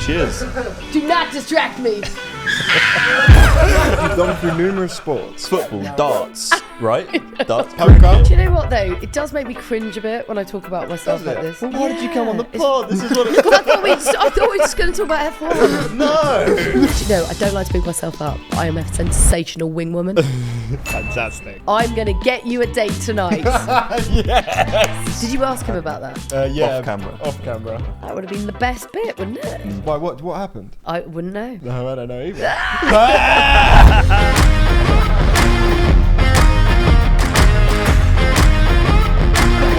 Cheers. Do not distract me. You've gone through numerous sports. Football, darts, right? Darts. Poker. Do you know what though? It does make me cringe a bit when I talk about myself like this. Well, why did you come on the Yeah. pod? This is what it's I thought we were just going to talk about F1. No. You know, I don't like to big myself up. I am a sensational wing woman. Fantastic. I'm going to get you a date tonight. Yes. Did you ask him about that? Yeah. Off camera. Off camera. That would have been the best bit, wouldn't it? Why? What happened? I wouldn't know. No, I don't know either.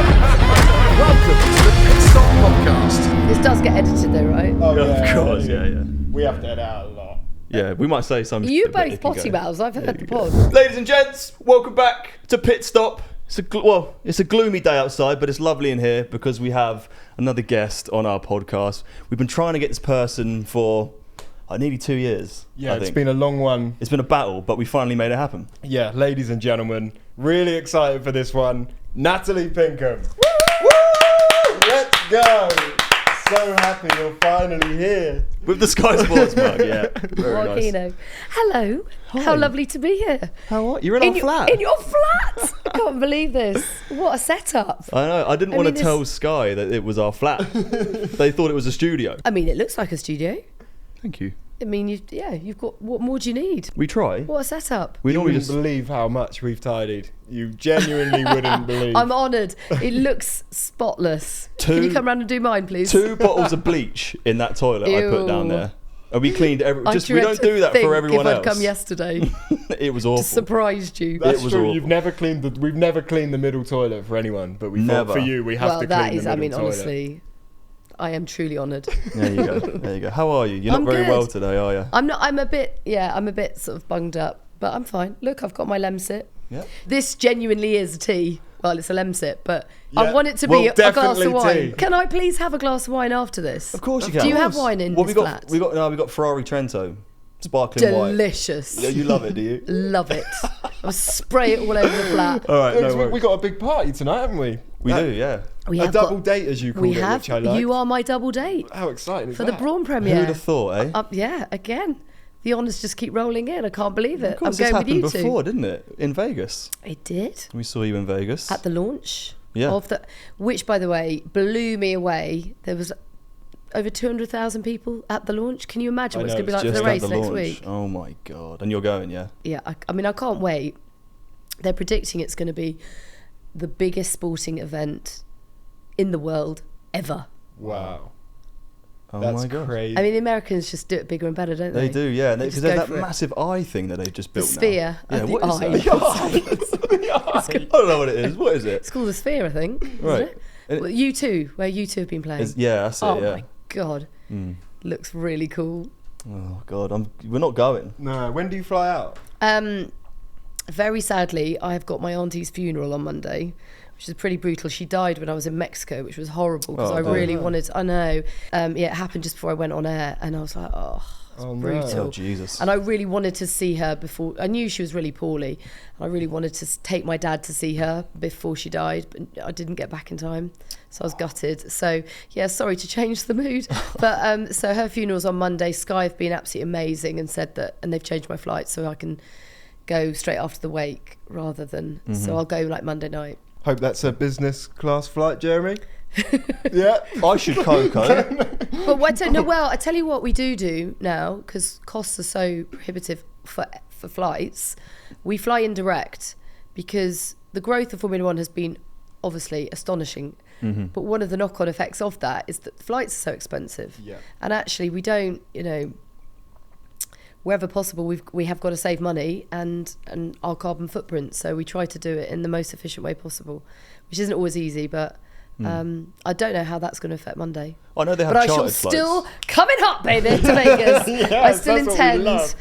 Welcome to the Pitstop podcast. This does get edited though, right? Oh, Of course, yeah. We have to edit out a lot. Yeah, we might say something. You both potty mouths. I've heard the pod. Ladies and gents, welcome back to Pitstop. It's a gloomy day outside, but it's lovely in here because we have another guest on our podcast. We've been trying to get this person for nearly 2 years. Yeah, I it's think. been a long one. It's been a battle, but we finally made it happen. Yeah, ladies and gentlemen, really excited for this one. Natalie Pinkham. Woo! Let's go. So happy you're finally here. With the Sky Sports mug, yeah. Very nice. Joaquino. Hello. Hi. How lovely to be here. How are you? You're in our flat. In your flat. I can't believe this. What a setup. I know. I didn't want mean, to tell Sky that it was our flat. They thought it was a studio. I mean, it looks like a studio. Thanh you. I mean, you've got, what more do you need? We try. What a setup. We You normally wouldn't just. believe how much we've tidied. You genuinely wouldn't believe. I'm honoured. It looks spotless. Can you come round and do mine, please? 2 bottles of bleach in that toilet I put down Ew. there. And we cleaned I we dread don't to do that think for everyone if else. I'd come yesterday, It was awful. surprised you. That's It was true. awful. We've never cleaned the middle toilet for anyone, but we Never. thought for you we have Well, to that clean is, the I middle mean, toilet. honestly, I am truly honoured. There you go. There you go. How are you? You're I'm not very good. well today, are you? I'm a bit sort of bunged up, but I'm fine. Look, I've got my Lemsit. Yeah. This genuinely is a tea. Well, it's a Lemsit, but I Yeah, want it to well, be a glass definitely of wine. tea. Can I please have a glass of wine after this? Of course you can. Do you have wine in Well, this we flat? got Ferrari Trento, sparkling white. Delicious. Yeah, you love it, do you? Love it. I'll spray it all over the flat. All right, no we worries. got a big party tonight, haven't we? We do, yeah. We A have double got, date, as you call we it, have. which I like. You are my double date How exciting is for the that? Brawn Who'd premiere. have thought, eh? Yeah, again. The honours just keep rolling in. I can't believe it. Of course, I'm this going with you happened before, two. didn't it? In Vegas. It did. We saw you in Vegas. At the launch. Yeah. Of the, which, by the way, blew me away. There was over 200,000 people at the launch. Can you imagine what it's know, going to be like Just for the at race the next launch. week? Oh my god! And you're going, yeah? Yeah, I mean, I can't wait. They're predicting it's going to be the biggest sporting event in the world ever. Wow. Oh That's my god! crazy. I mean, the Americans just do it bigger and better, don't they? They do, yeah. They Because just there's go that for it. massive eye thing that they've just The built sphere now. of Yeah, the what eye. is that? I don't know what it is. What is it? It's called the sphere, I think. Isn't Right. It? And it- Well, you two, where you two have been playing. Yeah, that's it. Oh yeah. my god, Mm. looks really cool. Oh god, we're not going. No, when do you fly out? Very sadly, I have got my auntie's funeral on Monday, which is pretty brutal. She died when I was in Mexico, which was horrible because Oh, I no. really wanted. I know. Yeah, it happened just before I went on air, and I was like, oh, it's Oh, no. brutal. Oh Jesus! And I really wanted to see her before. I knew she was really poorly. I really wanted to take my dad to see her before she died, but I didn't get back in time, so I was gutted. So yeah, sorry to change the mood, but so her funeral's on Monday. Sky have been absolutely amazing and said that, and they've changed my flight so I can go straight after the wake rather than. So I'll go like Monday night. Hope that's a business class flight, Jeremy. Yeah. I should Coco. But I tell you what we do now, because costs are so prohibitive for flights. We fly indirect because the growth of Formula One has been obviously astonishing. But one of the knock-on effects of that is that flights are so expensive. Yeah. And actually we don't, wherever possible, we have got to save money and our carbon footprint. So we try to do it in the most efficient way possible, which isn't always easy, but I don't know how that's going to affect Monday. I know they have But I shall chartered still flights. coming hot, baby, to Vegas. Yes, I still that's what we intend, love.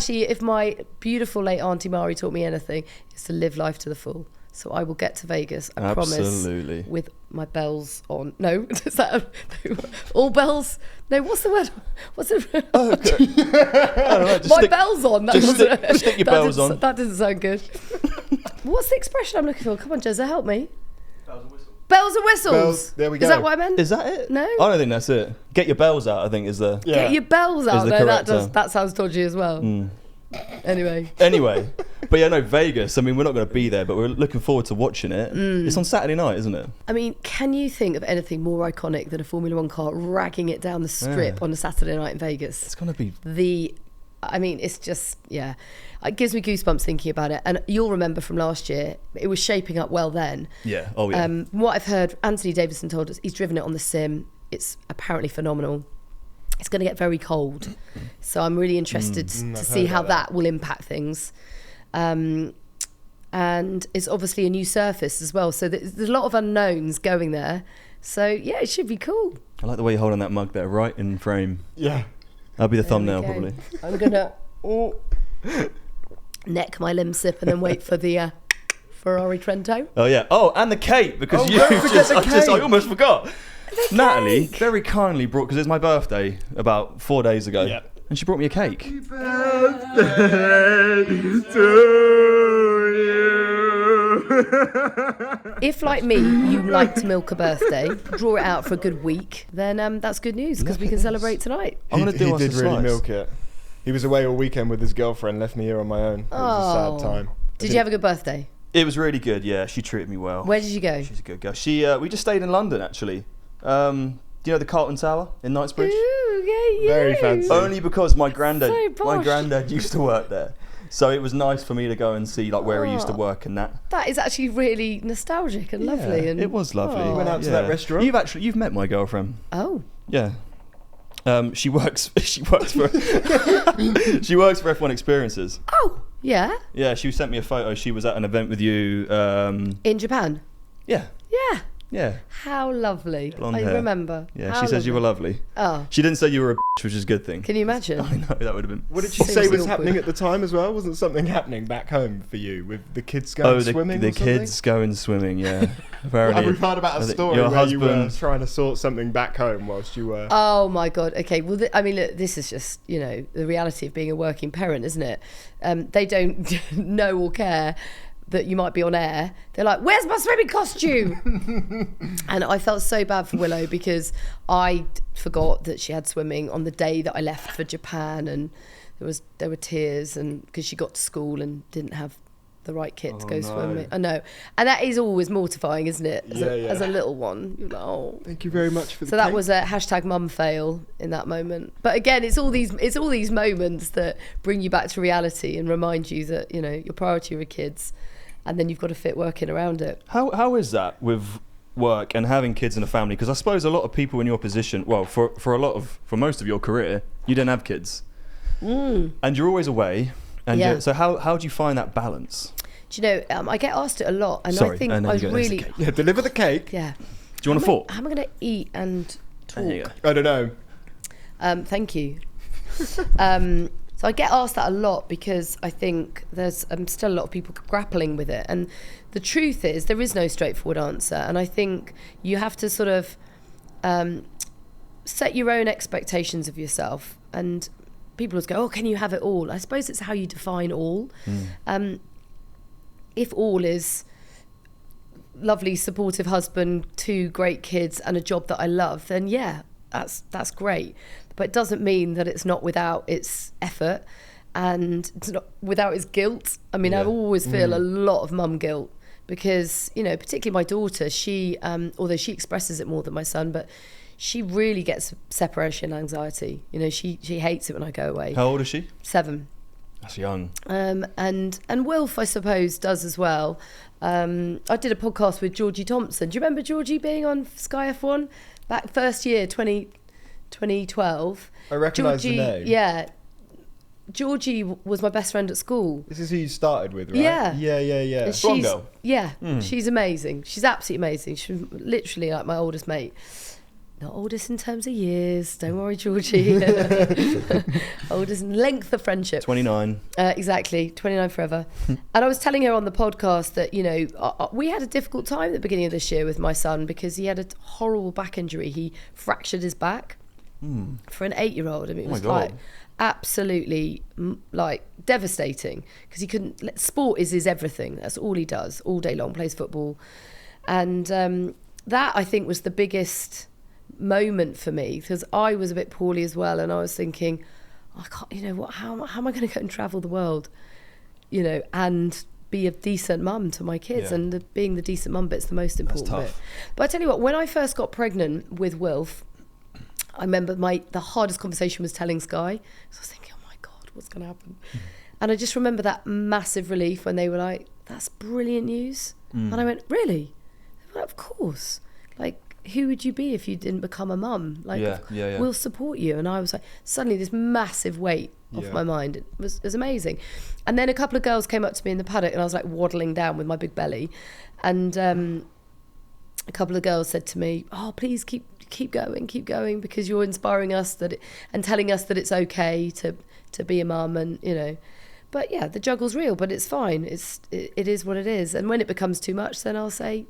if my beautiful late Auntie Mari taught me anything, it's to live life to the full. So I will get to Vegas, I Absolutely. promise, with my bells on. No, is that all bells? No, what's the word? What's it? I don't know, just My stick- bells on. That just doesn't- stick your that bells didn't- on. That doesn't sound good. What's the expression I'm looking for? Come on, Jezza, help me. Bells and whistles. Bells and whistles. Bells, there we go. Is that what I meant? Is that it? No. I don't think that's it. Get your bells out, I think, is the... Yeah. Get your bells out. the No, correct term. that sounds dodgy as well. Anyway. But yeah, no, Vegas, I mean, we're not going to be there, but we're looking forward to watching it. It's on Saturday night, isn't it? I mean, can you think of anything more iconic than a Formula One car ragging it down the strip on a Saturday night in Vegas? It's going to be... I mean, it's just, yeah. It gives me goosebumps thinking about it. And you'll remember from last year, it was shaping up well then. Yeah, oh yeah. What I've heard, Anthony Davidson told us, he's driven it on the sim. It's apparently phenomenal. It's going to get very cold. So I'm really interested to see how that will impact things. And it's obviously a new surface as well. So there's a lot of unknowns going there. So yeah, it should be cool. I like the way you're holding that mug there, right in frame. Yeah. That'll be the There thumbnail, we go. probably. I'm going to neck my limb sip and then wait for the Ferrari Trento. Oh yeah. Oh, and the cake, because Oh, you don't forget the I cake. almost forgot. Natalie cake. very kindly brought, because it's my birthday about 4 days ago, Yeah. and she brought me a cake. If, like me, you like to milk a birthday, draw it out for a good week, then that's good news because we can celebrate tonight. I'm going to do He us did a really slice. milk it. He was away all weekend with his girlfriend, left me here on my own. It was a sad time. Did you have a good birthday? It was really good, yeah. She treated me well. Where did you go? She's a good girl. We just stayed in London, actually. Do you know the Carlton Tower in Knightsbridge? Ooh, yeah, Very fancy. Only because my granddad posh. used to work there. So it was nice for me to go and see like where he used to work and that. That is actually really nostalgic and lovely. Yeah, And it was lovely. Oh. You went out to that restaurant? You've met my girlfriend. Oh, Yeah. She works for she works for F1 Experiences. oh, yeah, Yeah, she sent me a photo. She was at an event with you. in Japan. Yeah. Yeah, Yeah. how lovely. Blonde I hair. remember. Yeah. How She says you were lovely. lovely. Oh, She didn't say you were a bitch, which is a good thing. can you imagine? I know that would have been. What did she Seems say was awkward. happening at the time as well? Wasn't something happening back home for you with the kids going swimming the or something? kids going swimming. Yeah. Apparently. We've heard about a I think story your where you were husband- trying to sort something back home whilst you were... Oh my God. Okay. Well, I mean, look, this is just, the reality of being a working parent, isn't it? They don't know or care that you might be on air. They're like, where's my swimming costume? And I felt so bad for Willow because I forgot that she had swimming on the day that I left for Japan, and there were tears, and because she got to school and didn't have the right kit to go swimming. I know. And that is always mortifying, isn't it? As a little one. You're like, oh. Thank you very much for the So that cake. was a hashtag mum fail in that moment. But again, it's all these moments that bring you back to reality and remind you that, your priority are your kids, and then you've got to fit work in around it. How is that with work and having kids in a family? Because I suppose a lot of people in your position, well, for most of your career, you didn't have kids, and you're always away. And Yeah. so how do you find that balance? Do you know, I get asked it a lot, and Sorry, I think and then I you go, was "There's the really, cake." Yeah, deliver the cake. yeah. Do you want a fork? How am I going to eat and talk? There you go. I don't know. Thank you. So I get asked that a lot because I think there's still a lot of people grappling with it. And the truth is there is no straightforward answer. And I think you have to sort of set your own expectations of yourself. And people always go, oh, can you have it all? I suppose it's how you define all. If all is lovely, supportive husband, 2 great kids and a job that I love, then yeah, that's great. But it doesn't mean that it's not without its effort and it's not without its guilt. I mean, I always feel a lot of mum guilt because, particularly my daughter, she, although she expresses it more than my son, but she really gets separation anxiety. She hates it when I go away. How old is she? 7. That's young. And Wilf, I suppose, does as well. I did a podcast with Georgie Thompson. Do you remember Georgie being on Sky F1 back first year, 2012? I recognise the name. Yeah. Georgie was my best friend at school. This is who you started with, right? Yeah. Yeah. And Blonde girl. Yeah, she's amazing. She's absolutely amazing. She's literally like my oldest mate. Not oldest in terms of years. Don't worry, Georgie. Oldest in length of friendship. 29. Exactly, 29 forever. And I was telling her on the podcast that, we had a difficult time at the beginning of this year with my son because he had a horrible back injury. He fractured his back for an 8-year-old. I mean, it was God. absolutely devastating because he couldn't. Sport is his everything. That's all he does all day long. Plays football, and that I think was the biggest moment for me, because I was a bit poorly as well, and I was thinking, I can't, you know what, how am I going to go and travel the world, you know, and be a decent mum to my kids? Yeah. And being the decent mum bit's the most important bit. tough. But I tell you what, when I first got pregnant with Wilf, I remember the hardest conversation was telling Sky. So I was thinking, oh my God, what's going to happen? And I just remember that massive relief when they were like, that's brilliant news. And I went, really? They were like, of course. Like, who would you be if you didn't become a mum? Like, Yeah. we'll support you. And I was like, suddenly this massive weight off my mind. It was amazing. And then a couple of girls came up to me in the paddock, and I was like waddling down with my big belly. And a couple of girls said to me, oh, please keep going, because you're inspiring us and telling us that it's okay to be a mum, and, you know. But yeah, the juggle's real, but it's fine. It is what it is. And when it becomes too much, then I'll say,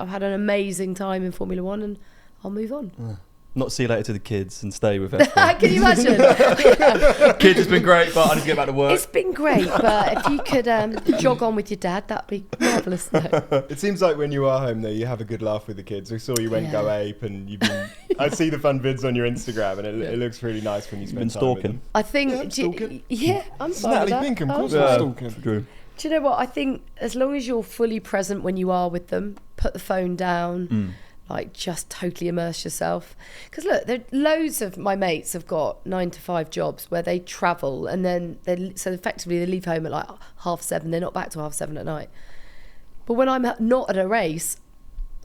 I've had an amazing time in Formula One, and I'll move on. Not see you later to the kids and stay with F1. Can you imagine? Kids, it's been great, but I need to get back to work. It's been great, but if you could jog on with your dad, that'd be marvellous. It seems like when you are home, though, you have a good laugh with the kids. We saw you went go ape, and you've been... I see the fun vids on your Instagram, and it looks really nice when you spend been time with stalking. them. I think... I'm stalking. I'm It's fine with Natalie that. Pinkham, of I'm course fine. I'm stalking. True. Do you know what? I think as long as you're fully present when you are with them, put the phone down, like just totally immerse yourself. Because look, loads of my mates have got 9 to 5 jobs where they travel, and then so effectively they leave home at like 7:30. They're not back till 7:30 at night. But when I'm not at a race,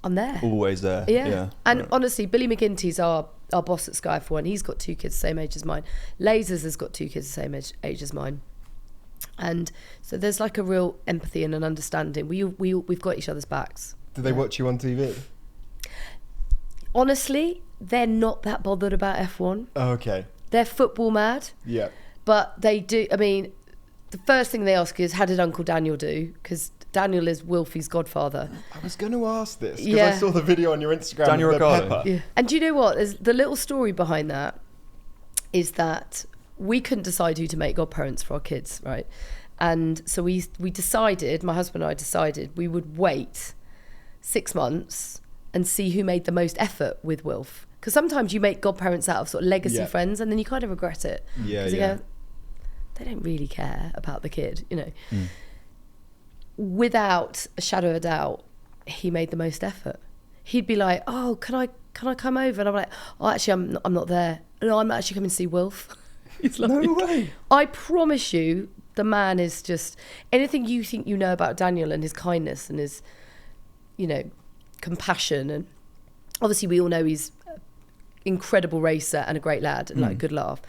I'm there. Always there. Yeah. And honestly, Billy McGinty's our boss at Sky F1. He's got 2 kids the same age as mine. Lasers has got 2 kids the same age as mine. And so there's like a real empathy and an understanding. We've got each other's backs. Do they watch you on TV? Honestly, they're not that bothered about F1. Oh, okay. They're football mad, Yeah. but they do. I mean, the first thing they ask is, how did Uncle Daniel do? Because Daniel is Wilfie's godfather. I was going to ask this, because Yeah. I saw the video on your Instagram Daniel of the Ricciardo. pepper. Yeah. And do you know what? There's the little story behind that is that we couldn't decide who to make godparents for our kids, right? And so we decided, my husband and I decided, we would wait 6 months and see who made the most effort with Wilf. Because sometimes you make godparents out of sort of legacy friends, and then you kind of regret it. Yeah, 'Cause you yeah. go, they don't really care about the kid, you know. Without a shadow of a doubt, he made the most effort. He'd be like, oh, can I come over? And I'm like, oh, actually, I'm not there. No, I'm actually coming to see Wilf. He's like, No way. I promise you, the man is just... Anything you think you know about Daniel and his kindness and his, you know, compassion, and obviously we all know he's an incredible racer and a great lad and like a good laugh,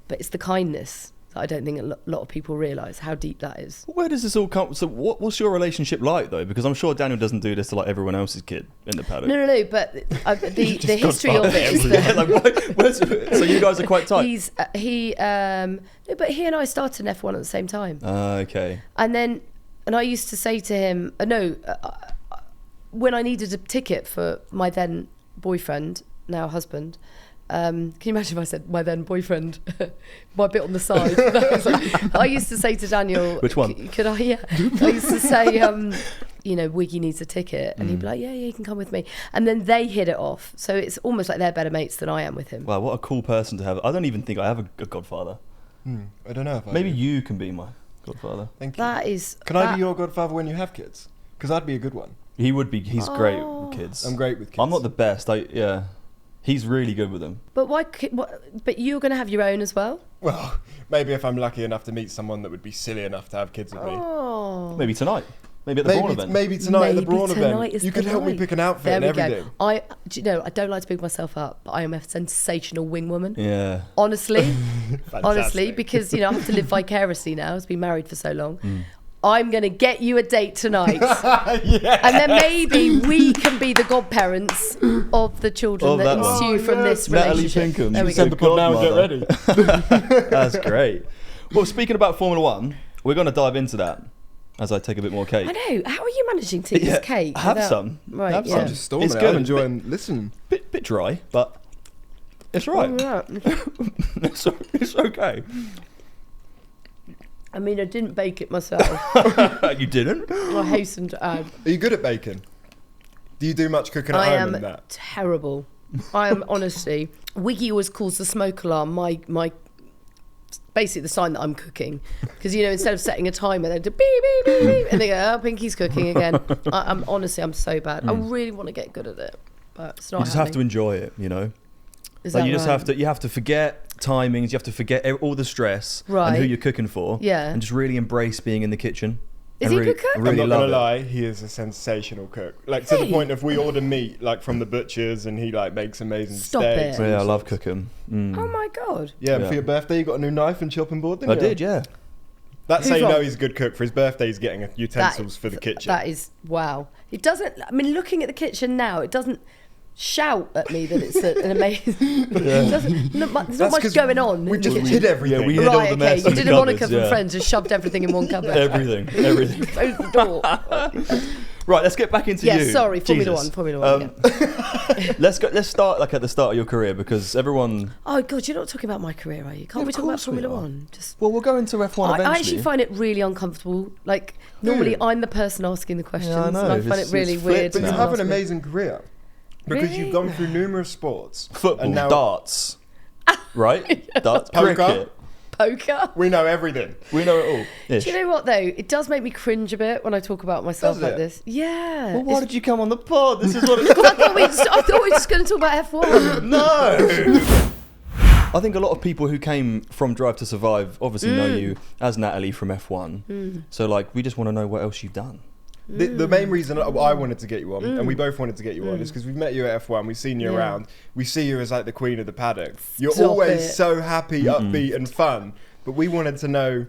but it's the kindness that I don't think a lot of people realise how deep that is. Where does this all come? So what's your relationship like, though? Because I'm sure Daniel doesn't do this to like everyone else's kid in the paddock. No, but the history of it is that... Like, so you guys are quite tight? No, but he and I started in F1 at the same time. Okay. And I used to say to him, when I needed a ticket for my then boyfriend, now husband, can you imagine if I said my then boyfriend, my bit on the side? I used to say to Daniel, which one? Could I? Yeah. I used to say, you know, Wiggy needs a ticket, and he'd be like, yeah, you can come with me. And then they hit it off. So it's almost like they're better mates than I am with him. Wow, what a cool person to have. I don't even think I have a godfather. I don't know if I Maybe do. you can be my godfather. Thank you. That is... Can I be your godfather when you have kids? Because that'd be a good one. He would be. He's great with kids. I'm great with kids. I'm not the best. He's really good with them. But but you're going to have your own as well? Well, maybe if I'm lucky enough to meet someone that would be silly enough to have kids with me. Oh. Maybe tonight. Maybe at the Braun event. Maybe tonight at the Braun tonight event. is You could the help me night. pick an outfit There and we go. everything. Do you know, I don't like to big myself up, but I am a sensational wing woman. Yeah. Honestly, Fantastic. because, you know, I have to live vicariously now. I've been married for so long. I'm going to get you a date tonight. Yeah. And then maybe we can be the godparents of the children that that one. ensue from this Natalie relationship. Pinkham. There we She's go. Send the pod now and get ready. That's great. Well, speaking about Formula One, we're going to dive into that as I take a bit more cake. I know. How are you managing to eat this cake? Have without- some. Right, Have yeah. some. I'm just storming It's it. good. I'm enjoying listening. Bit dry, but it's right. Oh, yeah. It's okay. I mean, I didn't bake it myself. You didn't? I hasten to add. Are you good at baking? Do you do much cooking at I home am and that? terrible. I am honestly. Wiggy always calls the smoke alarm my basically the sign that I'm cooking, because instead of setting a timer, they do beep beep beep beep, and they go, "Oh, Pinky's cooking again." I'm honestly, I'm so bad. I really want to get good at it, but it's not. You just have to enjoy it, Is Like that you just right? you have to forget timings, you have to forget all the stress and who Right. you're cooking for, Yeah. and just really embrace being in the kitchen. Is and he a really, good cook? I'm Really not love gonna it. lie, he is a sensational cook. Like to the Hey. point of we order meat like from the butchers and he like makes amazing Stop steaks. it. and Yeah, I all love sorts. cooking. Oh my god! Yeah, and Yeah. for your birthday you got a new knife and chopping board, didn't I you? did, yeah. That's how Who's you know wrong? he's a good cook. For his birthday he's getting utensils for the kitchen. That is wow. It doesn't. I mean, looking at the kitchen now, it doesn't shout at me that it's an amazing. It doesn't, there's not That's much 'cause going on. We in just the hid kitchen. everything. Yeah, we hid all Right, the okay. mess You in the did a Monica cupboards, from yeah. Friends, just shoved everything in one cupboard. Everything. Closed the door. Right, let's get back into Yeah, you. sorry, Formula Jesus. One, Formula One. Yeah. Let's start like at the start of your career, because everyone. Oh god, you're not talking about my career, are you? Can't we talk about course we Formula are. One? Just. Well, we'll go into F1 eventually. I actually find it really uncomfortable. Like normally, I'm the person asking the questions, I know, and I find it's it really flipped weird. But you when have an someone asks me. amazing career. Because Really? you've gone through numerous sports. Football, and now darts, right? Darts, Poker. cricket. Poker. we know everything. We know it all. Ish. Do you know what though? It does make me cringe a bit when I talk about myself Does like it? this. Yeah. Well, why It's- did you come on the pod? This is what it's. I thought we were just going to talk about F1. No. I think a lot of people who came from Drive to Survive obviously know you as Natalie from F1. So like, we just want to know what else you've done. The main reason I wanted to get you on, and we both wanted to get you on, is because we've met you at F1, we've seen you Yeah. around, we see you as like the queen of the paddock. You're Stop always it. so happy, upbeat, and fun. But we wanted to know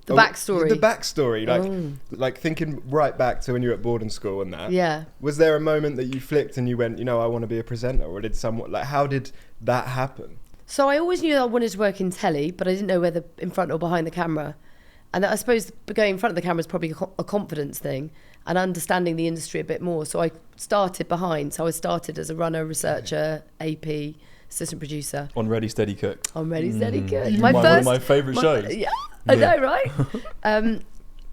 The backstory. The backstory, like thinking right back to when you were at boarding school and that. Yeah. Was there a moment that you flicked and you went, I want to be a presenter, or did someone like how did that happen? So I always knew I wanted to work in telly, but I didn't know whether in front or behind the camera. And I suppose going in front of the camera is probably a confidence thing and understanding the industry a bit more. So I started behind. So I started as a runner, researcher, AP, assistant producer. On Ready Steady Cook. I'm ready, steady, good. One of my favourite shows. Yeah, I know, right?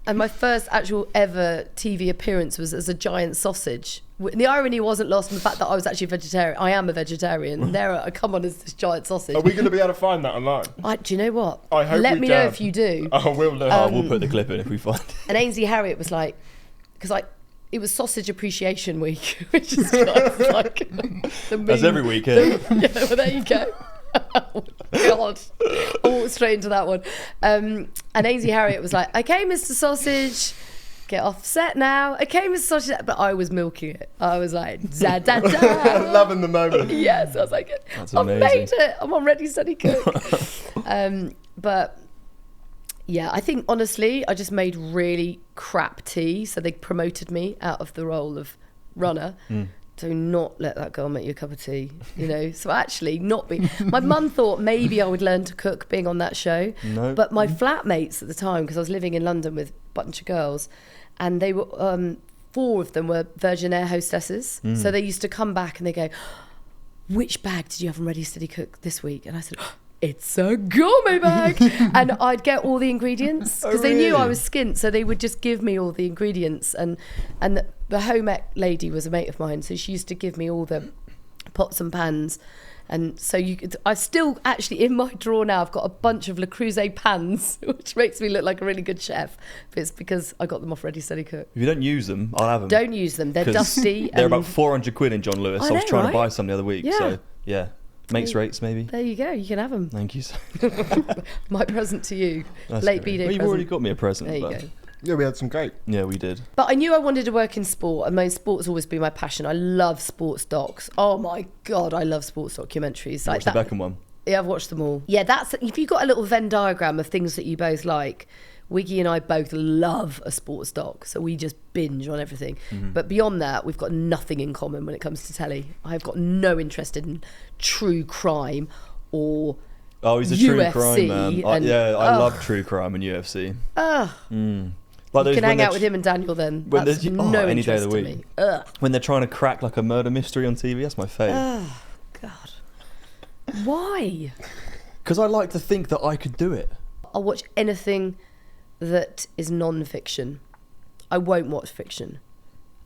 And my first actual ever TV appearance was as a giant sausage. The irony wasn't lost in the fact that I was actually a vegetarian. I am a vegetarian. And there I come on as this giant sausage. Are we going to be able to find that online? Do you know what? I hope Let we me know can. if you do. Oh, we'll know. We'll put the clip in if we find it. And Ainsley Harriott was like, because it was Sausage Appreciation Week, which is kind of like the That's meme. every weekend. Yeah, well, there you go. Oh, God. I walked straight into that one. And Ainsley Harriott was like, okay, Mr. Sausage, get off set now. Okay, Mr. Sausage. But I was milking it. I was like, da, da, da. Loving the moment. Yes, I was like, That's I've amazing. made it. I'm on Ready, Steady, Cook. But yeah, I think honestly, I just made really crap tea. So they promoted me out of the role of runner. Do not let that girl make you a cup of tea, So actually, not be. My mum thought maybe I would learn to cook being on that show. No. But my flatmates at the time, because I was living in London with a bunch of girls, and they were 4 of them were Virgin Air hostesses. So they used to come back and they go, "Which bag did you have on Ready Steady Cook this week?" And I said, "It's a gourmet bag." And I'd get all the ingredients because they knew I really? was skint, so they would just give me all the ingredients. And the home ec lady was a mate of mine, so she used to give me all the pots and pans. And so I still actually in my drawer now I've got a bunch of Le Creuset pans, which makes me look like a really good chef. But it's because I got them off Ready Steady Cook. If you don't use them, I'll have them. Don't use them; they're 'Cause dusty. They're and about 400 quid in John Lewis. I I was know, trying right? to buy some the other week. Yeah. So yeah, mates rates maybe. There you go. You can have them. Thank you. So My present to you, That's late great. B-Day Well, you've present. already got me a present. There you but go. Yeah, we had some great. Yeah, we did. But I knew I wanted to work in sport, and my sport's always been my passion. I love sports docs. Oh my God, I love sports documentaries. Watch the Beckham one. Yeah, I've watched them all. Yeah, that's if you've got a little Venn diagram of things that you both like. Wiggy and I both love a sports doc, so we just binge on everything. But beyond that, we've got nothing in common when it comes to telly. I've got no interest in true crime or Oh, he's a true UFC crime man. and- I love true crime and UFC. ugh. Like You those can when hang they're out with him and Daniel then. when That's there's- no any day of interest the to week. me. Ugh. When they're trying to crack like a murder mystery on TV, that's my fave. Oh, God. Why? Because I like to think that I could do it. I'll watch anything that is non-fiction. I won't watch fiction.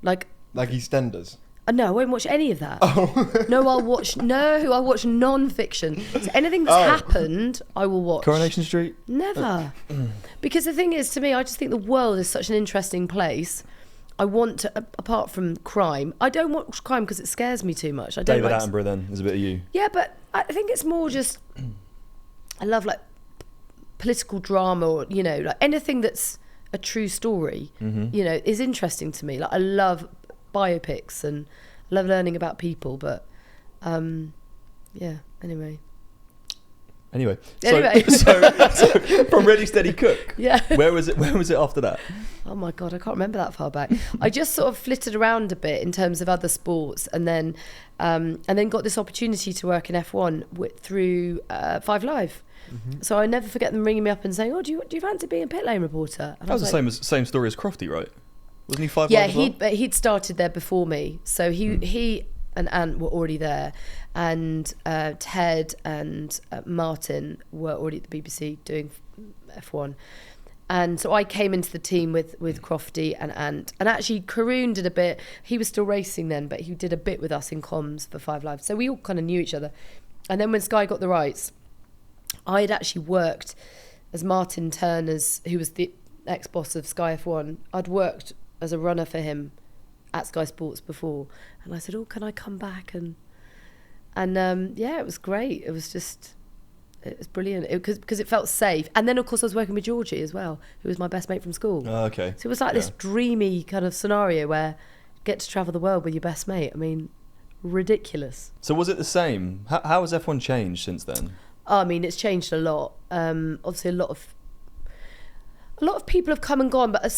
Like Like EastEnders. No, I won't watch any of that. I'll watch non-fiction. So anything that's happened, I will watch. Coronation Street? Never. Because the thing is, to me, I just think the world is such an interesting place. I want to, apart from crime, I don't watch crime because it scares me too much. I don't David Attenborough then is a bit of you. Yeah, but I think it's more just, I love like political drama or, you know, like anything that's a true story, you know, is interesting to me. Like I love biopics and I love learning about people, but yeah, anyway, so from Ready Steady Cook, yeah. where was it after that? Oh my God, I can't remember that far back. I just sort of flitted around a bit in terms of other sports, and then got this opportunity to work in F1 through 5 Live. So I never forget them ringing me up and saying, "Oh, do you fancy being a pit lane reporter?" And That was the same story as Crofty, right? Wasn't he 5 Yeah, Live as well? but he'd started there before me, so he and Ant were already there, and Ted and Martin were already at the BBC doing F1. And so I came into the team with Crofty and Ant. And actually, Karoon did a bit. He was still racing then, but he did a bit with us in comms for 5 Live. So we all kind of knew each other. And then when Sky got the rights, I had actually worked as Martin Turner's, who was the ex-boss of Sky F1. I'd worked as a runner for him at Sky Sports before. And I said, "Oh, can I come back?" And yeah, it was great. It was brilliant because it felt safe. And then, of course, I was working with Georgie as well, who was my best mate from school. Oh, okay. So it was like this dreamy kind of scenario where you get to travel the world with your best mate. I mean, ridiculous. So was it the same? How has F1 changed since then? Oh, I mean, it's changed a lot. Obviously, a lot of people have come and gone, but a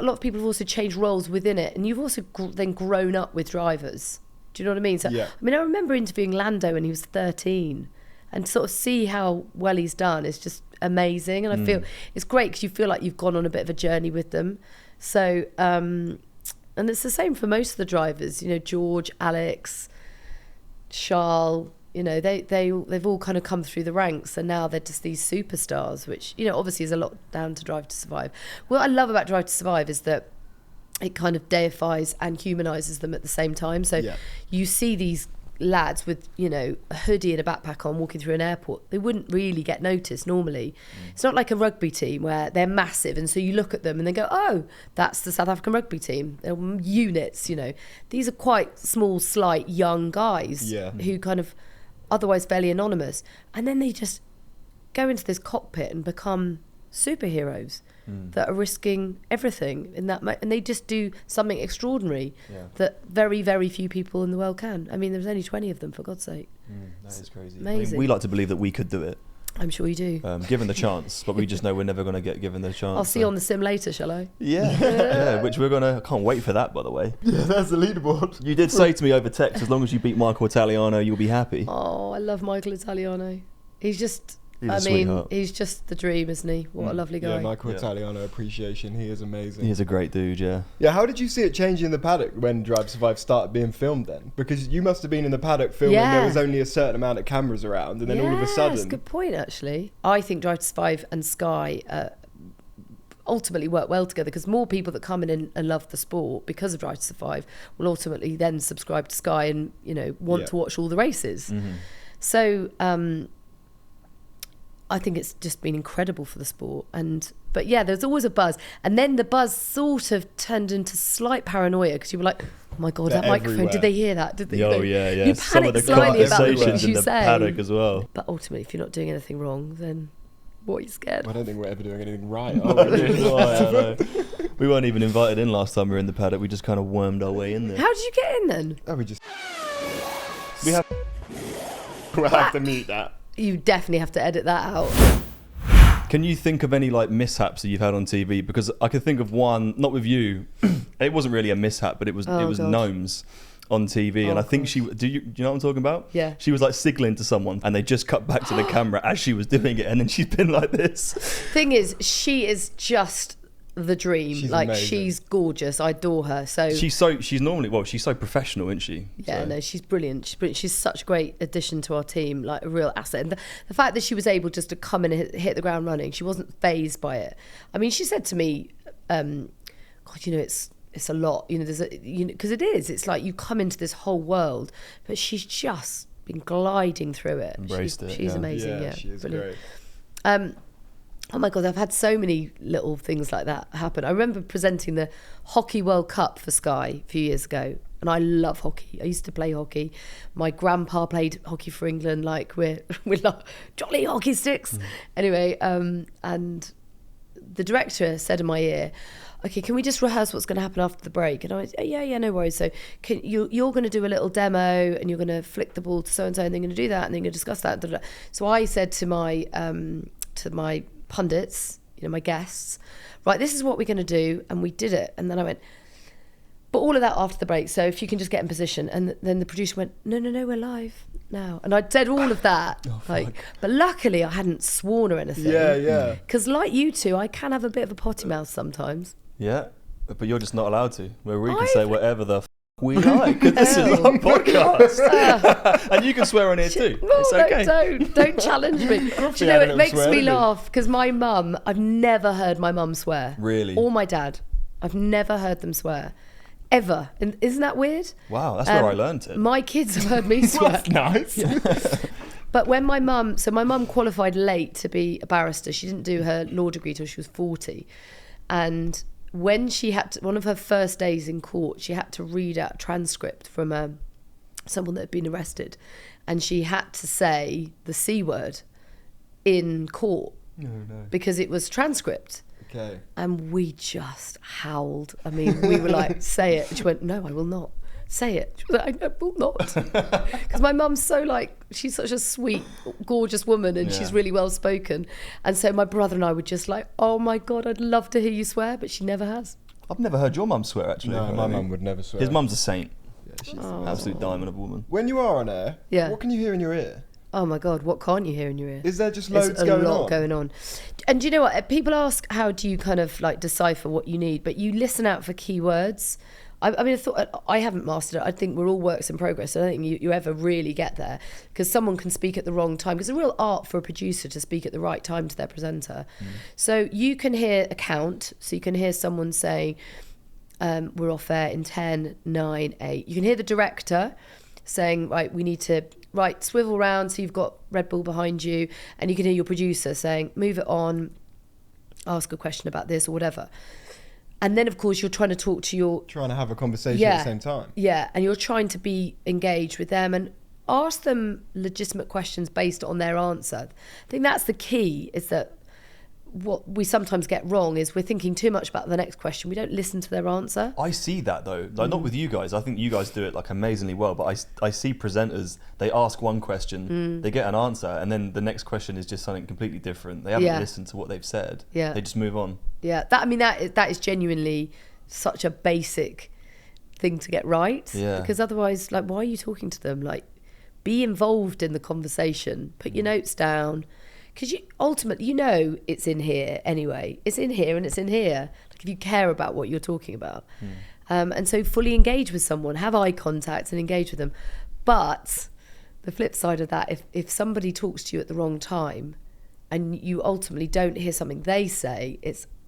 lot of people have also changed roles within it. And you've also then grown up with drivers. Do you know what I mean? So, Yeah. I mean, I remember interviewing Lando when he was 13. And sort of see how well he's done is just amazing. And I feel it's great because you feel like you've gone on a bit of a journey with them. So, and it's the same for most of the drivers, you know, George, Alex, Charles, you know, they've all kind of come through the ranks, and now they're just these superstars, which, you know, obviously is a lot down to Drive to Survive. What I love about Drive to Survive is that it kind of deifies and humanises them at the same time. So you see these lads with, you know, a hoodie and a backpack on walking through an airport. They wouldn't really get noticed normally. It's not like a rugby team where they're massive and so you look at them and they go, "Oh, that's the South African rugby team." They're units, you know. These are quite small, slight, young guys who kind of otherwise fairly anonymous, and then they just go into this cockpit and become superheroes that are risking everything in that and they just do something extraordinary that very, very few people in the world can. I mean, there's only 20 of them, for God's sake. That is crazy. Amazing. I mean, we like to believe that we could do it. I'm sure you do. Given the chance, but we just know we're never going to get given the chance. I'll see you on the sim later, shall I? Yeah, which we're going to... I can't wait for that, by the way. Yeah, that's the leaderboard. You did say to me over text, as long as you beat Michael Italiano, you'll be happy. Oh, I love Michael Italiano. He's just... He's a sweetheart. He's just the dream, isn't he? What a lovely guy. Yeah, Michael Italiano appreciation. He is amazing. He is a great dude, yeah. Yeah, how did you see it changing in the paddock when Drive to Survive started being filmed then? Because you must have been in the paddock filming, there was only a certain amount of cameras around, and then all of a sudden... that's a good point, actually. I think Drive to Survive and Sky ultimately work well together, because more people that come in and love the sport because of Drive to Survive will ultimately then subscribe to Sky and, you know, want to watch all the races. So... I think it's just been incredible for the sport. But yeah, there's always a buzz. And then the buzz sort of turned into slight paranoia, because you were like, "Oh my God, They're that microphone, everywhere. did they hear that? Did they?" You Some of panic the slightly about the conversations things in you the say. paddock as well. But ultimately, if you're not doing anything wrong, then what are you scared I of? don't think we're ever doing anything right, are we? We weren't even invited in last time we were in the paddock. We just kind of wormed our way in there. How did you get in then? Oh, we just... We have... We'll have to mute that. You definitely have to edit that out. Can you think of any like mishaps that you've had on TV? Because I could think of one, not with you. It wasn't really a mishap, but it was God. Gnomes on TV, and I think God. do you know what I'm talking about? Yeah. She was like signaling to someone, and they just cut back to the camera as she was doing it, and then she's been like this. Thing is, she is just the dream. She's like, amazing. she's gorgeous. I adore her. So She's so professional, isn't she? yeah, So- no, she's brilliant. She's brilliant. She's such a great addition to our team, like a real asset. And the fact that she was able just to come in and hit the ground running, she wasn't fazed by it. I mean, she said to me, God, you know, it's it's a lot, because it's like you come into this whole world, but she's just been gliding through it. Embraced She's amazing. Yeah, she is brilliant. great. Oh my God, I've had so many little things like that happen. I remember presenting the Hockey World Cup for Sky a few years ago, and I love hockey. I used to play hockey. My grandpa played hockey for England, like we're like jolly hockey sticks. Anyway, and the director said in my ear, okay, can we just rehearse what's going to happen after the break? And I went, yeah, no worries. So you're going to do a little demo, and you're going to flick the ball to so-and-so, and they're going to do that, and they're going to discuss that. So I said to my pundits, my guests, right, this is what we're going to do, and we did it. And then I went, but all of that after the break, so if you can just get in position. And then the producer went, no, we're live now. And I said all of that, but luckily I hadn't sworn or anything. Yeah. Because like you two, I can have a bit of a potty mouth sometimes. Yeah, but you're just not allowed to. Where we can say whatever the we like, because this is our podcast. And you can swear on here too. Well, it's okay. No, don't challenge me. Do you know, it makes me laugh, because my mum, I've never heard my mum swear. Really? Or my dad. I've never heard them swear. Ever. And isn't that weird? Wow, that's where I learned it. My kids have heard me swear. That's nice. Yeah. But when my mum qualified late to be a barrister. She didn't do her law degree till she was 40. And when she had to, one of her first days in court, she had to read out a transcript from someone that had been arrested, and she had to say the C word in court because it was transcript. Okay. And we just howled. I mean, we were like, say it. And she went, no, I will not. Say it. She was like, I will not. Because my mum's she's such a sweet, gorgeous woman, and she's really well spoken. And so my brother and I were just like, oh my God, I'd love to hear you swear, but she never has. I've never heard your mum swear, actually. No, my mum would never swear. His mum's a saint. Yeah, she's an absolute diamond of a woman. When you are on air, what can you hear in your ear? Oh my God, what can't you hear in your ear? Is there just loads There's going on? a lot going on. And do you know what? People ask, how do you kind of like decipher what you need? But you listen out for keywords. I mean, I haven't mastered it. I think we're all works in progress. I don't think you ever really get there, because someone can speak at the wrong time. Because it's a real art for a producer to speak at the right time to their presenter. So you can hear a count. So you can hear someone saying, we're off air in 10, 9, 8. You can hear the director saying, right, we need to, swivel round so you've got Red Bull behind you. And you can hear your producer saying, move it on, ask a question about this or whatever. And then, of course, you're trying to talk to trying to have a conversation at the same time. Yeah, and you're trying to be engaged with them and ask them legitimate questions based on their answer. I think that's the key, is that what we sometimes get wrong is we're thinking too much about the next question. We don't listen to their answer. I see that, though. Like, not with you guys. I think you guys do it like amazingly well. But I see presenters, they ask one question, they get an answer, and then the next question is just something completely different. They haven't listened to what they've said. They just move on. Yeah, that is genuinely such a basic thing to get right. Yeah. Because otherwise, like, why are you talking to them? Like, be involved in the conversation. Put your notes down. Because ultimately, it's in here anyway. It's in here and it's in here. Like, if you care about what you're talking about. And so fully engage with someone, have eye contact and engage with them. But the flip side of that, if somebody talks to you at the wrong time and you ultimately don't hear something they say,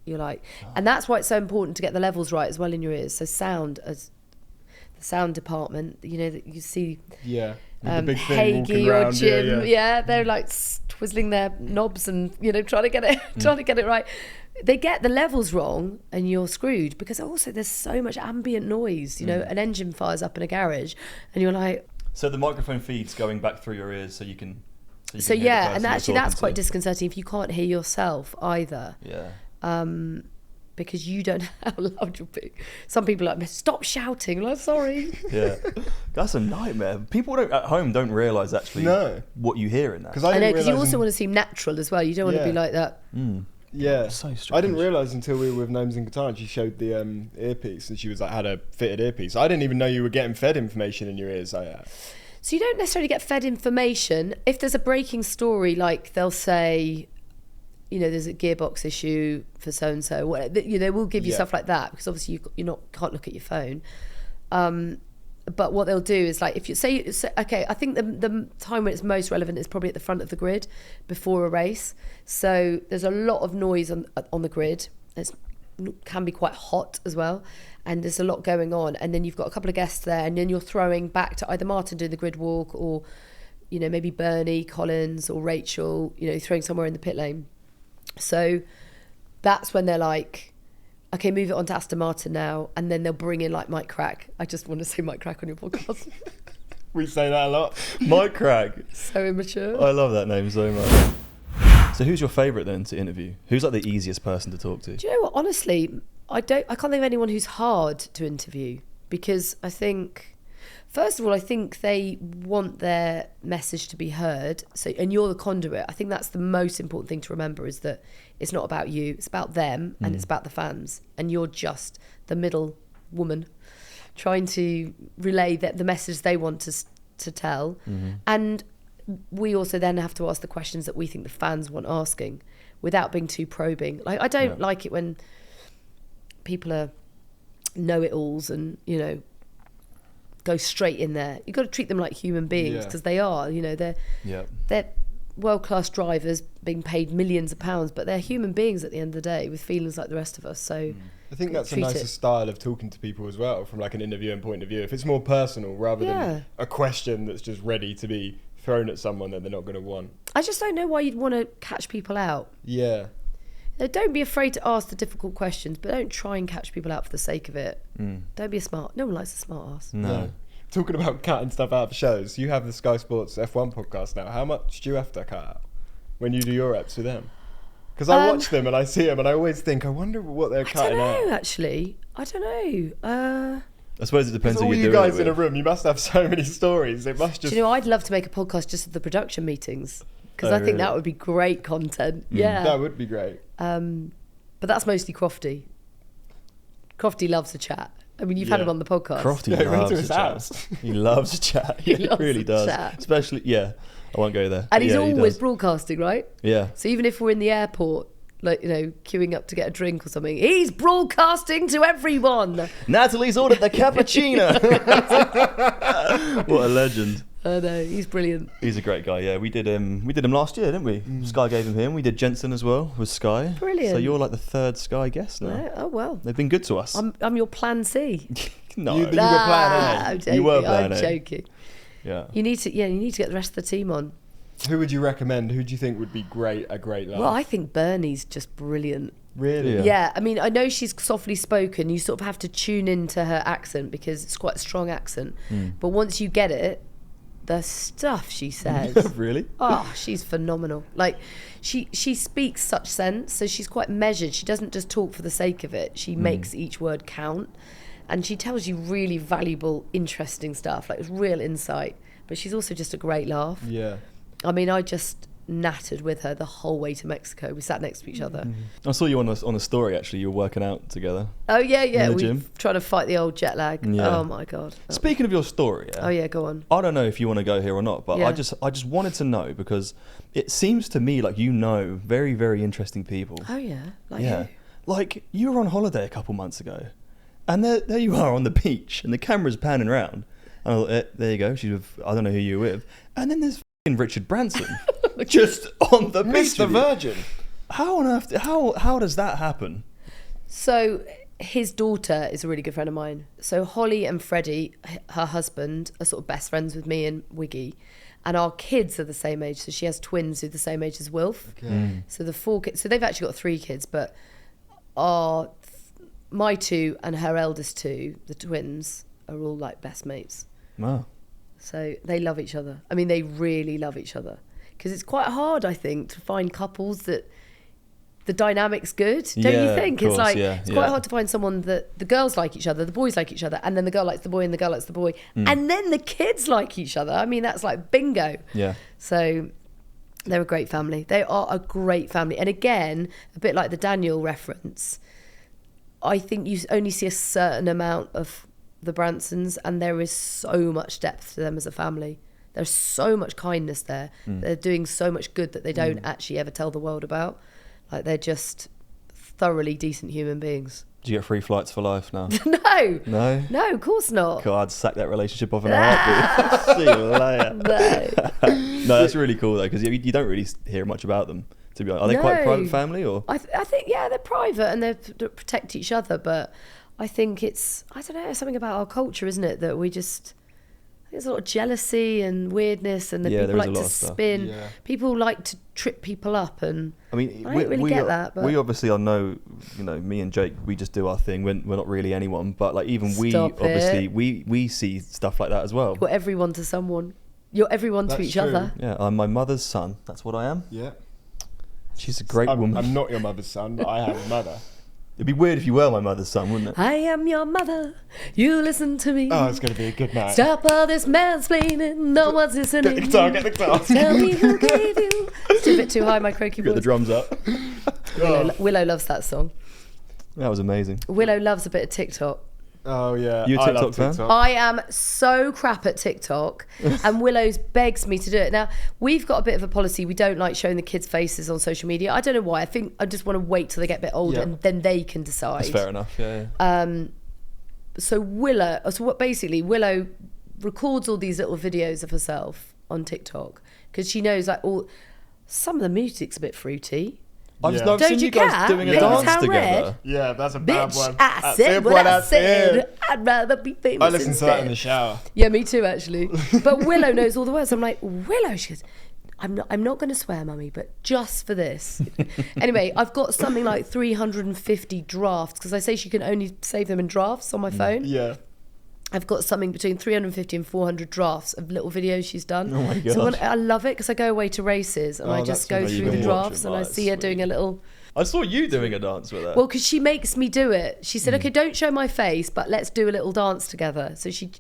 you're like, and that's why it's so important to get the levels right as well in your ears. So sound, as the sound department, that you see. Yeah. The big thing Hagee or Jim, they're like twizzling their knobs and trying to get it right. They get the levels wrong, and you're screwed, because also there's so much ambient noise. An engine fires up in a garage, and you're like. So the microphone feed's going back through your ears, so you can. So yeah, and actually that's quite disconcerting if you can't hear yourself either. Yeah. Because you don't know how loud you'll be. Some people are like, stop shouting. I'm like, sorry. Yeah, that's a nightmare. People at home don't realise actually what you hear in that. I know, because you also want to seem natural as well. You don't want to be like that. Yeah, so strange. I didn't realise until we were with Gnomes and Guitar and she showed the earpiece, and she was like, had a fitted earpiece. I didn't even know you were getting fed information in your ears. So you don't necessarily get fed information. If there's a breaking story, like they'll say, there's a gearbox issue for so-and-so, we'll give you stuff like that, because obviously you can't look at your phone. But what they'll do is, like, if you say, okay, I think the time when it's most relevant is probably at the front of the grid before a race. So there's a lot of noise on the grid. There's can be quite hot as well, and there's a lot going on, and then you've got a couple of guests there, and then you're throwing back to either Martin doing the grid walk, or maybe Bernie, Collins, or Rachel, throwing somewhere in the pit lane. So that's when they're like, okay, move it on to Aston Martin now, and then they'll bring in like Mike Crack. I just want to say Mike Crack on your podcast. We say that a lot. Mike Crack. So immature. I love that name so much. So who's your favourite then to interview? Who's like the easiest person to talk to? Do you know what? Honestly, I can't think of anyone who's hard to interview, because I think, first of all, I think they want their message to be heard. So, and you're the conduit. I think that's the most important thing to remember, is that it's not about you, it's about them, and it's about the fans, and you're just the middle woman trying to relay the message they want to tell. And we also then have to ask the questions that we think the fans want asking, without being too probing. Like, I don't like it when people are know-it-alls and go straight in there. You've got to treat them like human beings, because they are. They're world-class drivers being paid millions of pounds, but they're human beings at the end of the day with feelings like the rest of us. So I think that's a nicer style of talking to people as well, from like an interviewing point of view. If it's more personal rather than a question that's just ready to be thrown at someone that they're not going to want. I just don't know why you'd want to catch people out. Yeah. Don't be afraid to ask the difficult questions, but don't try and catch people out for the sake of it. Don't be no one likes a smart ass. No. Talking about cutting stuff out of shows, you have the Sky Sports F1 podcast now. How much do you have to cut out when you do your reps with them? Because I watch them and I see them and I always think, I wonder what they're cutting out. I don't know, actually. I don't know. I suppose it depends who all you're you doing guys it in a with. room, you must have so many stories. It must just... Do you know, I'd love to make a podcast just of the production meetings, because Oh, I think really? that would be great content. Yeah. That would be great. But that's mostly Crofty. Crofty loves a chat. I mean, you've had him on the podcast. Crofty Yeah, we went loves to a his chat. house. He loves a chat. He loves really a does. chat. Especially, I won't go there. And he's Yeah, he always does. broadcasting, right? Yeah. So even if we're in the airport, like, queuing up to get a drink or something, he's broadcasting to everyone. Natalie's ordered the cappuccino. What a legend. I know, he's brilliant. He's a great guy. Yeah, we did him last year, didn't we? Sky gave him. We did Jensen as well with Sky. Brilliant. So you're like the third Sky guest now. Yeah, oh well. They've been good to us. I'm your plan C. No. You were plan A. I'm joking. You were plan I'm A. joking. Yeah. You need to get the rest of the team on. Who would you recommend? Who do you think would be a great laugh? Well, I think Bernie's just brilliant. Really? Yeah. Yeah, I mean, I know she's softly spoken. You sort of have to tune into her accent, because it's quite a strong accent. But once you get it, the stuff she says. Really? Oh, she's phenomenal. Like, she speaks such sense, so she's quite measured. She doesn't just talk for the sake of it. She makes each word count, and she tells you really valuable, interesting stuff, like real insight. But she's also just a great laugh. Yeah. I mean, I just nattered with her the whole way to Mexico. We sat next to each other. I saw you on a story actually. You were working out together. Oh yeah, In the we gym? trying to fight the old jet lag. Yeah. Oh my god. Speaking of your story, Oh yeah, go on. I don't know if you want to go here or not, but Yeah. I just wanted to know, because it seems to me like very, very interesting people. Oh yeah, like Yeah. who? Like, you were on holiday a couple months ago, and there you are on the beach, and the camera's panning around. And I thought, there you go. She's with, I don't know who you're with. And then there's f***ing Richard Branson, just on the beach. Mr. with you. Virgin. How on earth? How does that happen? So his daughter is a really good friend of mine. So Holly and Freddie, her husband, are sort of best friends with me and Wiggy. And our kids are the same age. So she has twins who are the same age as Wilf. So the 4 kids, so they've actually got 3 kids, but my 2 and her eldest 2, the twins, are all like best mates. Wow. So they love each other. I mean, they really love each other. Because it's quite hard, I think, to find couples that the dynamic's good, don't Yeah, you think? of It's course, like, yeah, it's quite yeah. hard to find someone that the girls like each other, the boys like each other, and then the girl likes the boy and the girl likes the boy. And then the kids like each other. I mean, that's like bingo. Yeah. So they're a great family. They are a great family. And again, a bit like the Daniel reference, I think you only see a certain amount of the Bransons, and there is so much depth to them as a family. There's so much kindness there. They're doing so much good that they don't actually ever tell the world about. Like, they're just thoroughly decent human beings. Do you get free flights for life now? No. No? No, of course not. God, I'd sack that relationship off in a heartbeat. See you later. No. No, that's really cool though, because you don't really hear much about them. To be honest, are they quite No. private family or? I think, yeah, they're private and they protect each other, but I think it's, I don't know, something about our culture, isn't it, that we just, there's a lot of jealousy and weirdness, and that Yeah, people there is a like lot to of stuff. spin. Yeah. People like to trip people up, and I mean, I don't really get that. But we obviously are me and Jake, we just do our thing. We're not really anyone, but like even we Stop obviously it. we see stuff like that as well. you're everyone to someone. You're everyone to That's each true. other. Yeah, I'm my mother's son. That's what I am. Yeah. She's a great woman. I'm not your mother's son, but I have a mother. It'd be weird if you were my mother's son, wouldn't it? I am your mother. You listen to me. Oh, it's going to be a good night. Stop all this mansplaining. No one's Get the listening. guitar, get the guitar. Tell me who gave you. It's a bit too high, my croaky Get the voice. drums up. Willow loves that song. That was amazing. Willow loves a bit of TikTok. Oh, yeah. You a I TikTok love fan? TikTok. I am so crap at TikTok, and Willow's begs me to do it. Now, we've got a bit of a policy. We don't like showing the kids' faces on social media. I don't know why. I think I just want to wait till they get a bit older, Yeah. and then they can decide. That's fair enough. Yeah. So Willow records all these little videos of herself on TikTok because she knows like some of the music's a bit fruity. I've Yeah. I've Don't seen you you guys care? doing a Paper dance Towel together. Red. Yeah, that's a bad Bitch, one. I That's said it, what I that's said. it. I'd rather be famous I listen to that in instead. the shower. Yeah, me too, actually. But Willow knows all the words. I'm like, Willow, she goes, I'm not going to swear, mummy, but just for this. Anyway, I've got something like 350 drafts because I say she can only save them in drafts on my phone. Yeah. I've got something between 350 and 400 drafts of little videos she's done. Oh my So God. I love it because I go away to races and Oh, I just that's go what you've through the been drafts watching. and I Oh, see her that's doing a little... I saw you doing a dance with her. Well, because she makes me do it. She said, okay, don't show my face, but let's do a little dance together. So she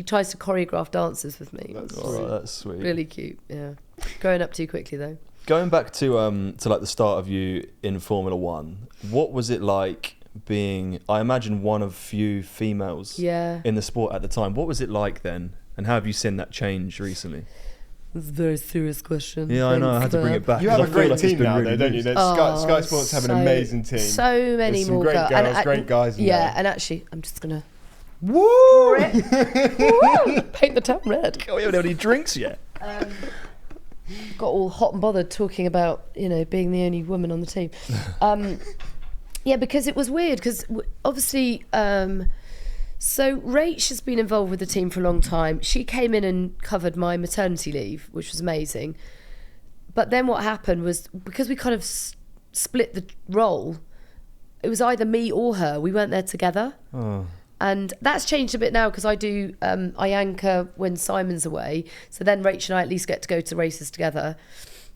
tries to choreograph dances with me. That's oh, sweet. that's sweet. Really cute, yeah. Growing up too quickly, though. Going back to like the start of you in Formula One, what was it like being? I imagine one of few females Yeah. in the sport at the time. What was it like then, and how have you seen that change recently? It's a very serious question. Yeah, I know. I had to bring it back. You have a 'cause I feel great like it's team been now, really though, don't you? loose. There's Sky Sports have an amazing team. So many There's some more great girls. girls, great guys in Yeah, there. and actually, I'm just going to Woo! paint the town red. Oh, we haven't had any drinks yet. Got all hot and bothered talking about, being the only woman on the team. Yeah, because it was weird, because obviously... So Rach has been involved with the team for a long time. She came in and covered my maternity leave, which was amazing. But then what happened was, because we kind of split the role, it was either me or her. We weren't there together. Oh. And that's changed a bit now because I anchor when Simon's away. So then Rach and I at least get to go to races together.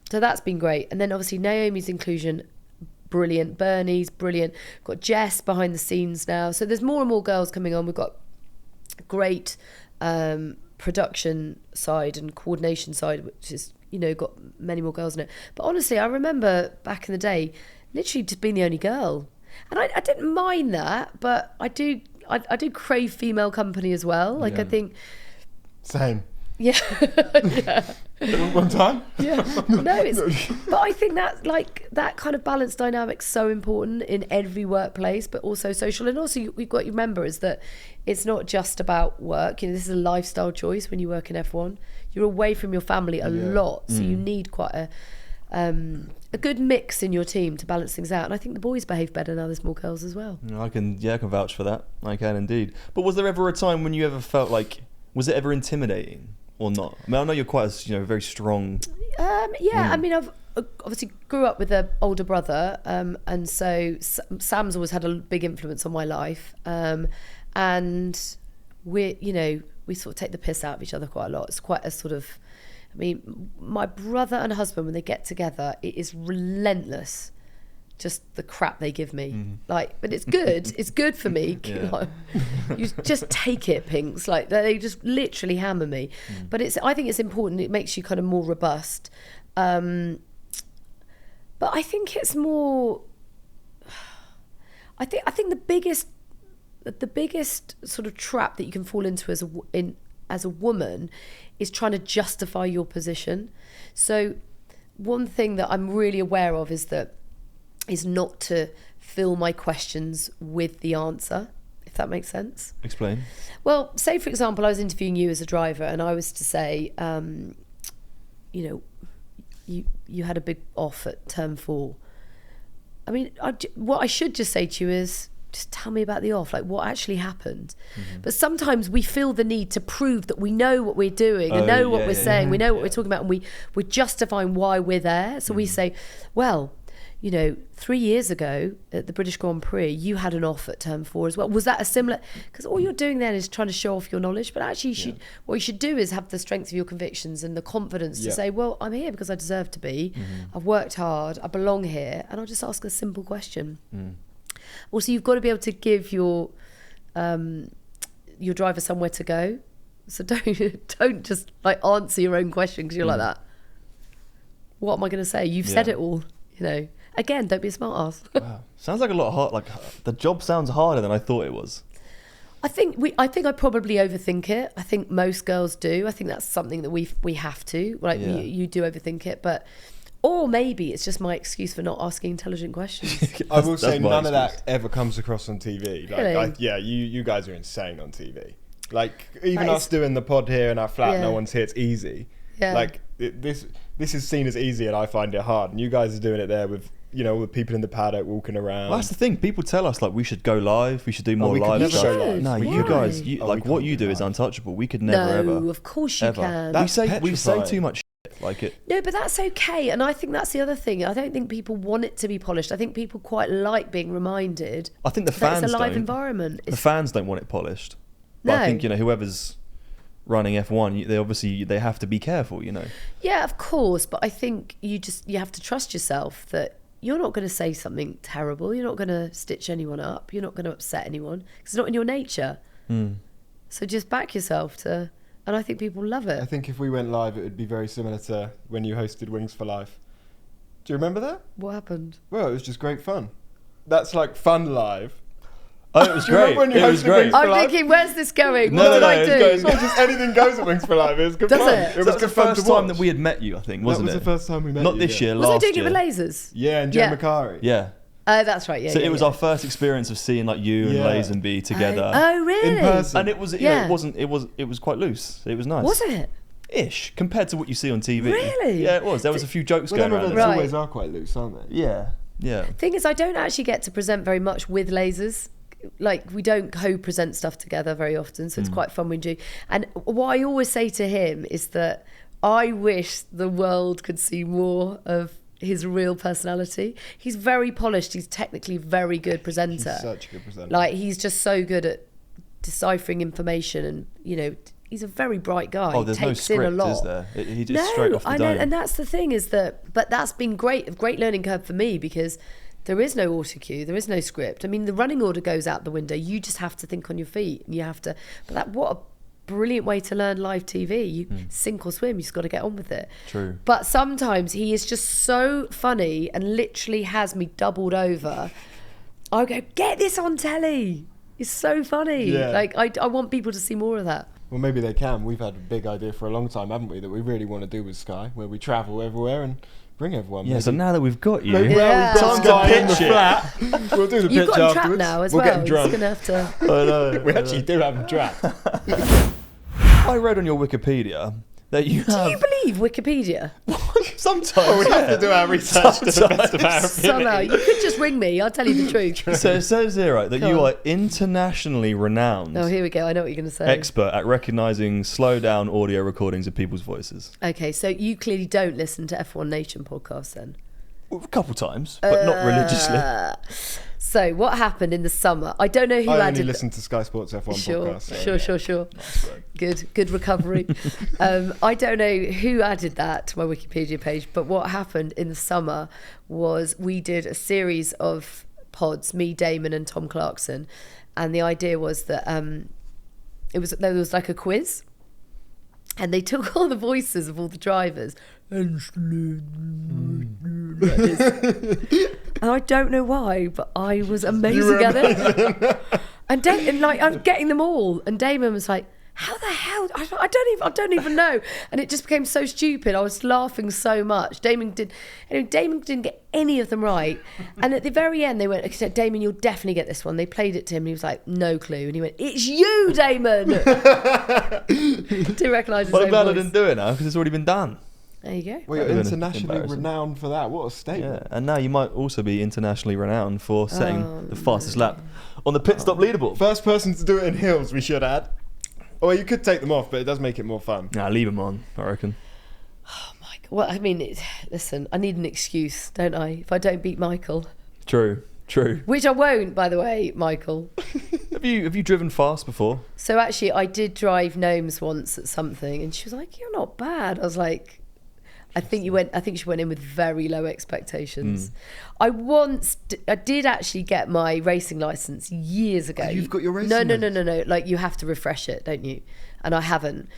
So that's been great. And then obviously Naomi's inclusion, brilliant. Bernie's brilliant. We've got Jess behind the scenes now. So there's more and more girls coming on. We've got great production side and coordination side, which is, got many more girls in it. But honestly, I remember back in the day, literally just being the only girl. And I didn't mind that, but I do crave female company as well. Like, Yeah. I think, Same. yeah. Yeah. One time? Yeah. No, but I think that kind of balance dynamic's so important in every workplace, but also social. And also we've got to remember is that it's not just about work. This is a lifestyle choice when you work in F1. You're away from your family a lot. So you need quite a good mix in your team to balance things out. And I think the boys behave better now there's more girls as well. I can vouch for that. I can indeed. But was there ever a time when you ever felt like, was it ever intimidating or not? I mean, I know you're quite a very strong. I mean, I've obviously grew up with an older brother, and so Sam's always had a big influence on my life, and we sort of take the piss out of each other quite a lot. It's quite a sort of, I mean, my brother and husband, when they get together, it is relentless. Just the crap they give me, but it's good. It's good for me. Yeah. You just take it, Pinks. Like they just literally hammer me. But I think it's important. It makes you kind of more robust. But I think it's more. I think the biggest sort of trap that you can fall into as a woman is trying to justify your position. So one thing that I'm really aware of is not to fill my questions with the answer, if that makes sense. Explain. Well, say, for example, I was interviewing you as a driver and I was to say, you had a big off at term 4. I mean, what I should just say to you is, just tell me about the off, like what actually happened. But sometimes we feel the need to prove that we know what we're doing and know what we're saying, we know what we're talking about, and we're justifying why we're there. So we say, well, 3 years ago at the British Grand Prix, you had an off at term 4 as well. Was that a similar? Because all you're doing then is trying to show off your knowledge, but actually what you should do is have the strength of your convictions and the confidence to say, well, I'm here because I deserve to be. I've worked hard, I belong here, and I'll just ask a simple question. Also, you've got to be able to give your driver somewhere to go. So don't just like answer your own question because you're like that. What am I going to say? You've said it all. Again, don't be a smart ass. Wow. Sounds like a lot of hard. Like the job sounds harder than I thought it was. I think I probably overthink it. I think most girls do. I think that's something that we have to. Like you do overthink it, but. Or maybe it's just my excuse for not asking intelligent questions. I will say none of that ever comes across on TV. Like, Really? You guys are insane on TV. Like, even us doing the pod here in our flat, no one's here, it's easy. Yeah. Like, this is seen as easy and I find it hard. And you guys are doing it there with, with people in the paddock walking around. Well, that's the thing. People tell us, like, we should go live. We should do more live never stuff. go live. No, Why? you guys, what you do go is live. untouchable. We could never, ever. No, of course you ever. can. That's we say petrifying. too much shit. Like it. No, but that's okay. And I think that's the other thing. I don't think people want it to be polished. I think people quite like being reminded I think the that fans it's a live don't. environment. The fans don't want it polished. But I think, whoever's running F1, they have to be careful, Yeah, of course. But I think you have to trust yourself that you're not going to say something terrible. You're not going to stitch anyone up. You're not going to upset anyone. It's not in your nature. So just back yourself and I think people love it. I think if we went live, it would be very similar to when you hosted Wings for Life. Do you remember that? What happened? Well, it was just great fun. That's like fun live. Oh, it was Do you remember great. when you It was hosted great. Wings for I'm Life? thinking, where's this going? No, What did no, I it's do? going- It's not just anything goes at Wings for Life. It was good Does fun. it? It So was that was good the fun first to time watch. that we had met you, I think, wasn't That was it? the first time we met Not you, this yeah. year, Was I last doing year. it with lasers? Yeah, and Joe Yeah. Macari. Yeah. Oh, that's right. Yeah. So yeah, it was yeah. our first experience of seeing like you and Yeah. Lazenby together. Oh, really? In person. And it was, Yeah. it was quite loose. It was nice. Was it? Ish, compared to what you see on TV. Really? Yeah, it was. There was a few jokes Well, going them around. events there. Right. always are quite loose, aren't they? Yeah, yeah. Thing is, I don't actually get to present very much with lasers. Like, we don't co-present stuff together very often, so it's quite fun when we do. And what I always say to him is that I wish the world could see more of his real personality. He's very polished. He's technically very good presenter. He's such a good presenter. Like, he's just so good at deciphering information, and he's a very bright guy. Oh, there's he no takes in a script, lot. is there? He just straight off the I know, dome. and that's the thing is that, but that's been a great learning curve for me because there is no autocue, there is no script. I mean, the running order goes out the window. You just have to think on your feet, and you have to. But what a brilliant way to learn live TV. You sink or swim. You just got to get on with it. True. But sometimes he is just so funny and literally has me doubled over. I go, get this on telly. It's so funny. Yeah. Like I want people to see more of that. Well, maybe they can. We've had a big idea for a long time, haven't we, that we really want to do with Sky, where we travel everywhere and bring everyone. Yeah, maybe. so now that we've got you, Maybe Yeah. we've got Time to Sky in the pitch it. flat. We'll do the You've pitch got him trapped afterwards. now as we'll well. get him drunk. You're going to have to... I know. We actually do have him trapped. I read on your Wikipedia that you Do have you believe Wikipedia? sometimes. Oh, we have to do our research to the best of our Somehow. ability. You could just ring me. I'll tell you the truth. So it says here, right, that Go you on. are internationally renowned Oh, here we go. I know what you're going to say. expert at recognizing slow down audio recordings of people's voices. Okay, so you clearly don't listen to F1 Nation podcasts then. A couple times, but not religiously. So what happened in the summer? I don't know who I only added... listen to Sky Sports F1 podcast. So Sure. Good recovery. I don't know who added that to my Wikipedia page, but what happened in the summer was we did a series of pods, me, Damon and Tom Clarkson, and the idea was that there was like a quiz, and they took all the voices of all the drivers and like this. And I don't know why, but I was amazing at it. And I'm getting them all. And Damon was like, "How the hell? I don't even know." And it just became so stupid. I was laughing so much. Damon didn't get any of them right. And at the very end, they went, "Okay, Damon, you'll definitely get this one." They played it to him. And he was like, "No clue." And he went, "It's you, Damon." Didn't recognise his Well, I'm own glad I voice. didn't do it now because it's already been done. There you go. Well, you're That'd have been internationally embarrassing. renowned for that. What a Yeah, statement. and now you might also be internationally renowned for setting Oh, the fastest lap on the pit stop leaderboard. First person to do it in heels, we should add. Or you could take them off, but it does make it more fun. Nah, leave them on, I reckon. Oh my God. Well, I mean, listen, I need an excuse, don't I? If I don't beat Michael, True. which I won't, by the way, Michael. Have you driven fast before? So actually, I did drive Gnomes once at something, and she was like, "You're not bad." I was like, I think she went in with very low expectations. I did actually get my racing license years ago. Oh, you've got your racing No. Like, you have to refresh it, don't you? And I haven't.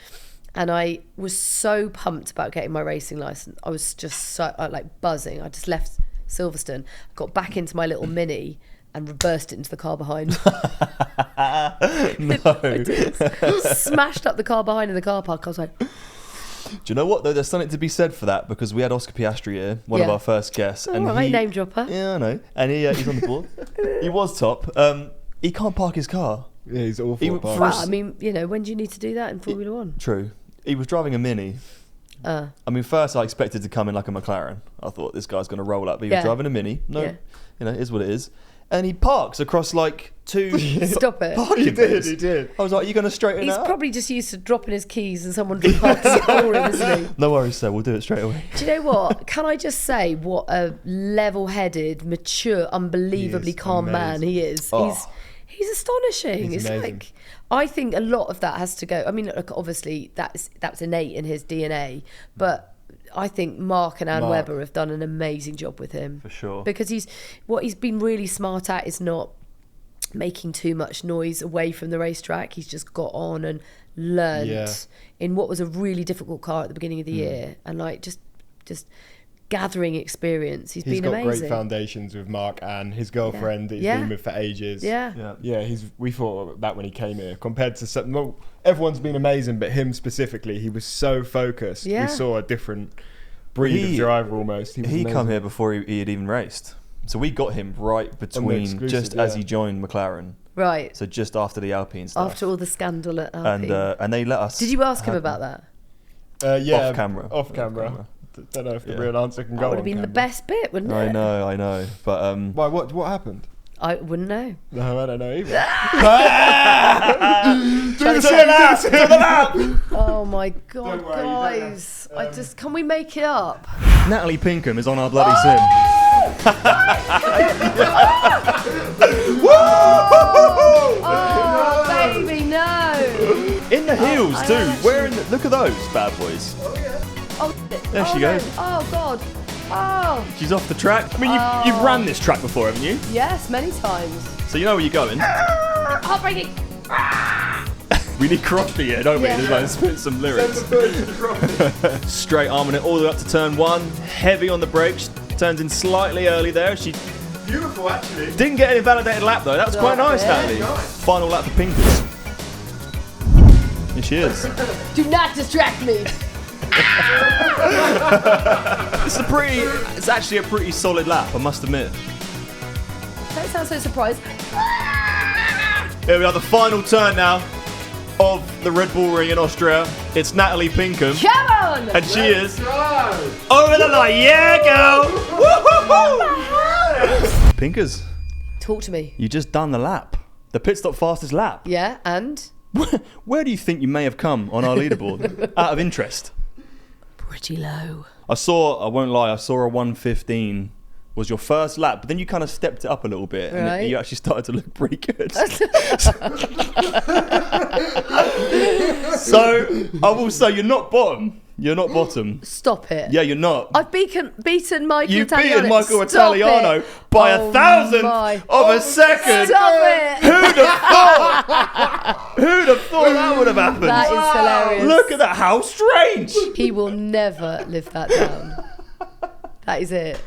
And I was so pumped about getting my racing license. I was just so like buzzing. I just left Silverstone, got back into my little Mini and reversed it into the car behind. No. I did. Smashed up the car behind in the car park. I was like, Do you know what though? There's something to be said for that, because we had Oscar Piastri here, one of Yeah. our first guests, all and right, he, name dropper. yeah, I know, and he's on the board. He was top. He can't park his car. Yeah, he's awful. He- at parking. Well, I mean, when do you need to do that in Formula One? True. He was driving a Mini. I mean, first I expected to come in like a McLaren. I thought this guy's going to roll up. But he was Yeah. driving a Mini. No, Yeah. it is what it is. And he parks across like two Stop it. parking He did, bays. he did. I was like, are you going to straighten He's it out? probably just used to dropping his keys and someone parking it for him, isn't he? No worries, sir. We'll do it straight away. Do you know what? Can I just say what a level-headed, mature, unbelievably He is calm man amazing. he is. Oh. He's astonishing. He's It's amazing. like, I think a lot of that has to go. I mean, look, obviously that's innate in his DNA, but I think Mark and Anne Mark. Webber have done an amazing job with him. For sure. Because what he's been really smart at is not making too much noise away from the racetrack. He's just got on and learned Yeah. in what was a really difficult car at the beginning of the year, and like just gathering experience. He's He's been got amazing. great foundations with Mark and his girlfriend that he's Yeah. been with for ages. Yeah. Yeah. Yeah, we thought that when he came here. Compared to well, everyone's been amazing, but him specifically, he was so focused. Yeah. We saw a different breed of driver almost. Was He amazing. come here before he had even raced. So we got him right between exclusive, just as yeah. he joined McLaren. Right. So just after the Alpine stuff. After all the scandal at Alpine. and they let us. Did you ask him have- about that? Yeah, Off camera. Off camera. Don't know if the Yeah. real answer can That go would on have been the camera. best bit, wouldn't it? I know, but Why? What happened? I wouldn't know. No, I don't know either. Oh my god, Don't worry, you don't guys! Can we make it up? Natalie Pinkham is on our bloody sim. Oh, baby, no! In the heels I too. know. Where in? Look at those bad boys. Oh, There she no. goes. Oh god. Oh, She's off the track. I mean, you've ran this track before, haven't you? yes, many times. So you know where you're going. Heartbreaking. We need Crosby here, don't we? Yeah. Just like spit some lyrics. Straight arming it all the way up to turn one. Heavy on the brakes. Turns in slightly early there. She Beautiful, actually. didn't get an invalidated lap though. That was quite nice, Yeah. Natalie. Final lap for Pinkers. Here she is. Do not distract me. It's actually a pretty solid lap, I must admit. Don't sound so surprised. Here we are, the final turn now of the Red Bull Ring in Austria. It's Natalie Pinkham. Come on! And she is over the line. Yeah, girl! Woo-hoo-hoo! Pinkers, Talk to me. you just done the lap. The pit stop fastest lap. Yeah, and? Where do you think you may have come on our leaderboard? Out of interest. Pretty low. I won't lie, I saw a 1:15 was your first lap, but then you kind of stepped it up a little bit and Right. you actually started to look pretty good. So, I will say you're not bottom. You're not bottom. Stop it. Yeah, you're not. I've beaten Michael You've Italiano. beaten Michael Stop Italiano it. by Oh a thousandth my. of a second. Stop it. Who'd have thought? Who'd have thought that would have happened? That is hilarious. Look at that. How strange. He will never live that down. That is it.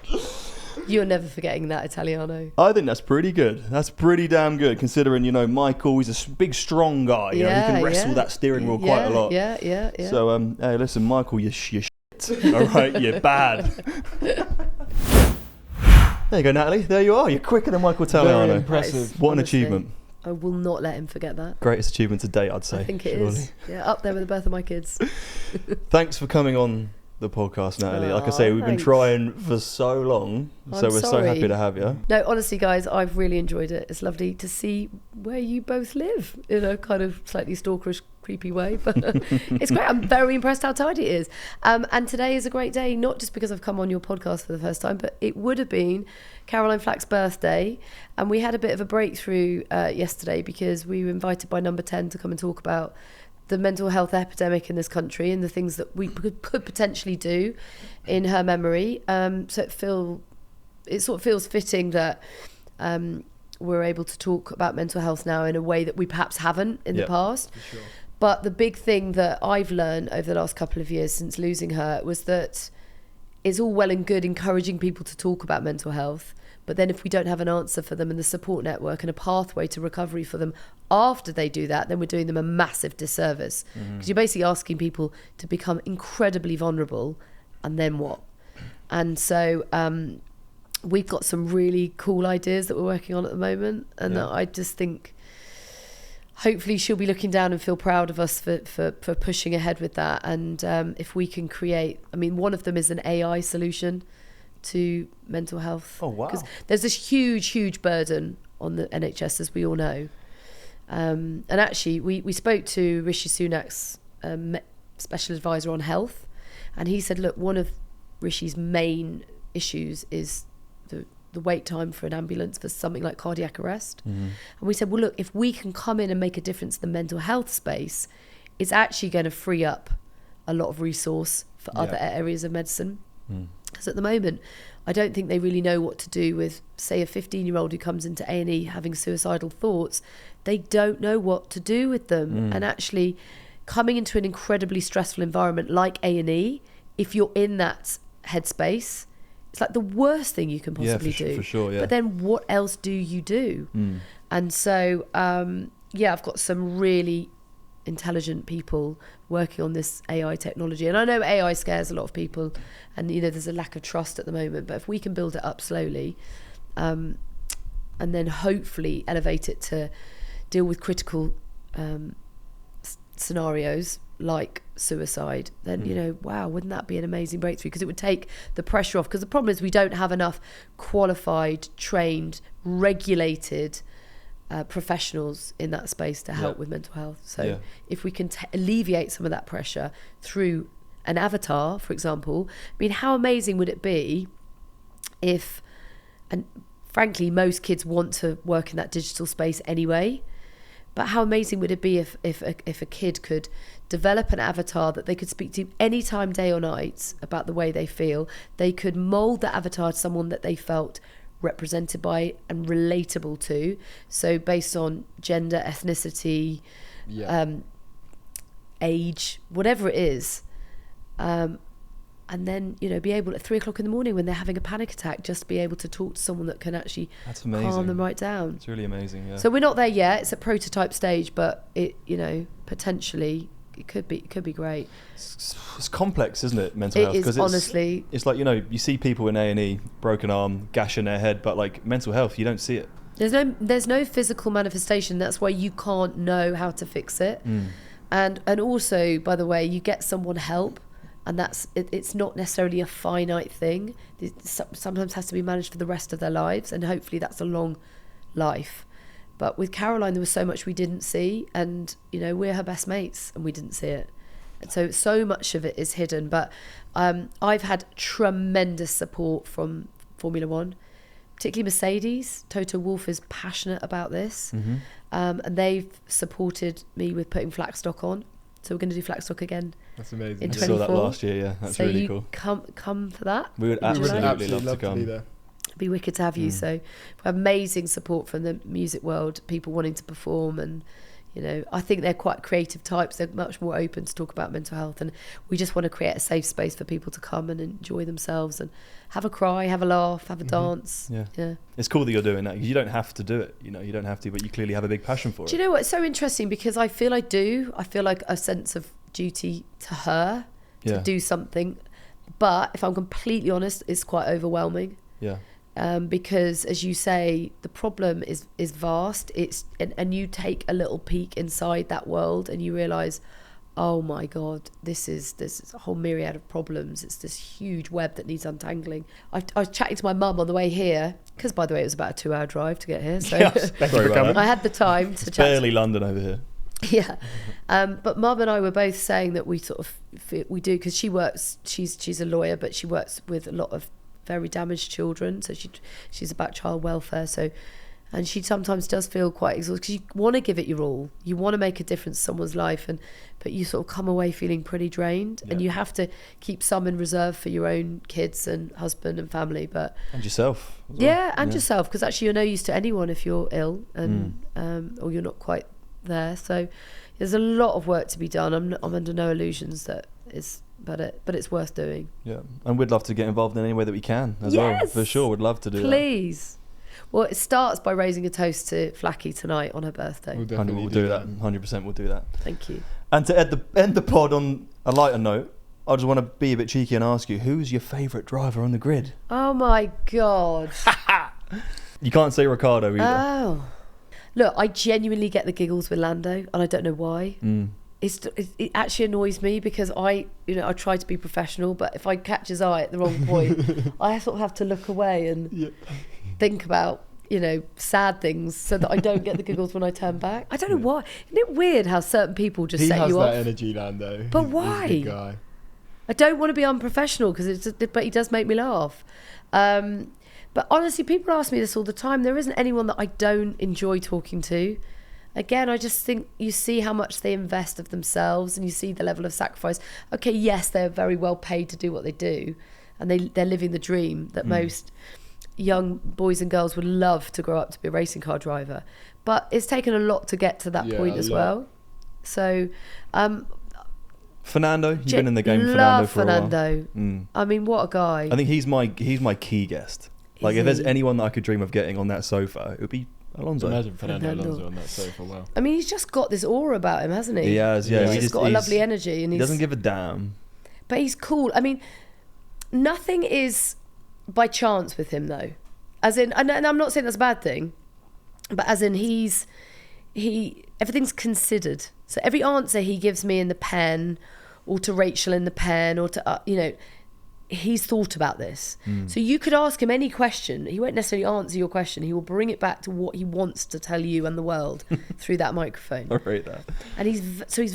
You're never forgetting that, Italiano. I think that's pretty good. That's pretty damn good, considering, Michael, he's a big, strong guy. He can wrestle that steering wheel quite a lot. Yeah. So, hey, listen, Michael, you're shit. All right, you're bad. There you go, Natalie. There you are. You're quicker than Michael Very Italiano. impressive. What an Honestly, achievement. I will not let him forget that. Greatest achievement to date, I'd say. I think it surely. is. Yeah, up there with the birth of my kids. Thanks for coming on the podcast, Natalie. Aw, Like I say, we've been thanks. trying for so long, so I'm we're so sorry. happy to have you. No, honestly, guys, I've really enjoyed it. It's lovely to see where you both live in a kind of slightly stalkerish, creepy way. But it's great. I'm very impressed how tidy it is. And today is a great day, not just because I've come on your podcast for the first time, but it would have been Caroline Flack's birthday. And we had a bit of a breakthrough yesterday because we were invited by Number 10 to come and talk about the mental health epidemic in this country and the things that we could potentially do in her memory. So it sort of feels fitting that we're able to talk about mental health now in a way that we perhaps haven't in the past. For sure. But the big thing that I've learned over the last couple of years since losing her was that it's all well and good encouraging people to talk about mental health, but then if we don't have an answer for them and the support network and a pathway to recovery for them after they do that, then we're doing them a massive disservice. Because you're basically asking people to become incredibly vulnerable, and then what? And so we've got some really cool ideas that we're working on at the moment, and I just think hopefully she'll be looking down and feel proud of us for pushing ahead with that. And if we can create, I mean, one of them is an AI solution to mental health. Oh, wow. Because there's this huge burden on the NHS, as we all know. And actually, we spoke to Rishi Sunak's special advisor on health, and he said, look, one of Rishi's main issues is the wait time for an ambulance for something like cardiac arrest. And we said, well, look, if we can come in and make a difference in the mental health space, it's actually going to free up a lot of resource for other areas of medicine. Because at the moment, I don't think they really know what to do with, say, a 15-year-old who comes into A&E having suicidal thoughts. They don't know what to do with them. And actually, coming into an incredibly stressful environment like A&E, if you're in that headspace, it's like the worst thing you can possibly do. For sure, yeah. But then what else do you do? And so, I've got some really intelligent people working on this AI technology, and I know AI scares a lot of people, and there's a lack of trust at the moment, but if we can build it up slowly and then hopefully elevate it to deal with critical scenarios like suicide, then wow, wouldn't that be an amazing breakthrough? Because it would take the pressure off, because the problem is we don't have enough qualified, trained, regulated professionals in that space to help with mental health. So if we can alleviate some of that pressure through an avatar, for example, I mean, how amazing would it be if, and frankly, most kids want to work in that digital space anyway, but how amazing would it be if a kid could develop an avatar that they could speak to anytime, day or night, about the way they feel. They could mold that avatar to someone that they felt represented by and relatable to, so based on gender, ethnicity, age, whatever it is, and then be able at 3 o'clock in the morning when they're having a panic attack, just be able to talk to someone that can actually calm them right down. It's really amazing. So we're not there yet. It's a prototype stage, but it potentially it could be great. It's complex, isn't it, mental health? It is, honestly. It's like, you see people in A&E, broken arm, gash in their head, but like mental health, you don't see it. There's no physical manifestation. That's why you can't know how to fix it. And also, by the way, you get someone help, and it's not necessarily a finite thing. It sometimes has to be managed for the rest of their lives, and hopefully that's a long life. But with Caroline, there was so much we didn't see, and we're her best mates, and we didn't see it. And so much of it is hidden. But I've had tremendous support from Formula One, particularly Mercedes. Toto Wolff is passionate about this, and they've supported me with putting Flackstock on. So we're going to do Flackstock again. That's amazing. In I saw that last year. That's so really cool. Come for that. We would absolutely love to come. be there. It'd be wicked to have you. So we have amazing support from the music world, people wanting to perform, and I think they're quite creative types. They're much more open to talk about mental health, and we just want to create a safe space for people to come and enjoy themselves and have a cry, have a laugh, have a dance. Yeah. It's cool that you're doing that, because you don't have to do it. You don't have to, but you clearly have a big passion for it. Do you know what's so interesting? Because I feel like a sense of duty to her to do something, but if I'm completely honest, it's quite overwhelming. Because, as you say, the problem is vast. And you take a little peek inside that world, and you realise, oh my God, there's a whole myriad of problems. It's this huge web that needs untangling. I was chatting to my mum on the way here, because by the way, it was about a 2-hour drive to get here. So Sorry about that. I had the time to It's chat. barely London over here. Yeah. But Mum and I were both saying that we sort of, we do, because she works, she's a lawyer, but she works with a lot of very damaged children. So she's about child welfare. So, and she sometimes does feel quite exhausted because you want to give it your all. You want to make a difference in someone's life, but you sort of come away feeling pretty drained, and you have to keep some in reserve for your own kids and husband and family. And yourself. As well. Yeah, and yourself, because actually you're no use to anyone if you're ill and or you're not quite there. So there's a lot of work to be done. I'm under no illusions that but it's worth doing. Yeah, and we'd love to get involved in any way that we can as well. For sure, we'd love to do that. Please. Well, it starts by raising a toast to Flacky tonight on her birthday. We'll definitely We'll do that. 100% we'll do that. Thank you. And to end the pod on a lighter note, I just want to be a bit cheeky and ask you, who's your favourite driver on the grid? Oh my God. You can't say Ricardo either. Oh. Look, I genuinely get the giggles with Lando, and I don't know why. It actually annoys me because I try to be professional, but if I catch his eye at the wrong point, I sort of have to look away and think about, sad things so that I don't get the giggles when I turn back. I don't know why. Isn't it weird how certain people just set you off? He has that energy, Lando. But He's why? a big guy. I don't want to be unprofessional but he does make me laugh. But honestly, people ask me this all the time. There isn't anyone that I don't enjoy talking to. Again, I just think you see how much they invest of themselves and you see the level of sacrifice. Okay, yes, they're very well paid to do what they do, and they're living the dream that most young boys and girls would love to grow up to be a racing car driver. But it's taken a lot to get to that point as well. So, Fernando, you've been in the game. Love Fernando for a while. I mean, what a guy. I think he's my key guest. Like, if there's anyone that I could dream of getting on that sofa, it would be Alonso. Imagine Fernando Alonso on that sofa. Wow. I mean, he's just got this aura about him, hasn't he? He has, yeah. He's just got a lovely energy, and he doesn't give a damn. But he's cool. I mean, nothing is by chance with him, though. As in, and I'm not saying that's a bad thing, but as in everything's considered. So every answer he gives me in the pen, or to Rachel in the pen, or to he's thought about this. So you could ask him any question. He won't necessarily answer your question. He will bring it back to what he wants to tell you and the world through that microphone. I rate that. And he's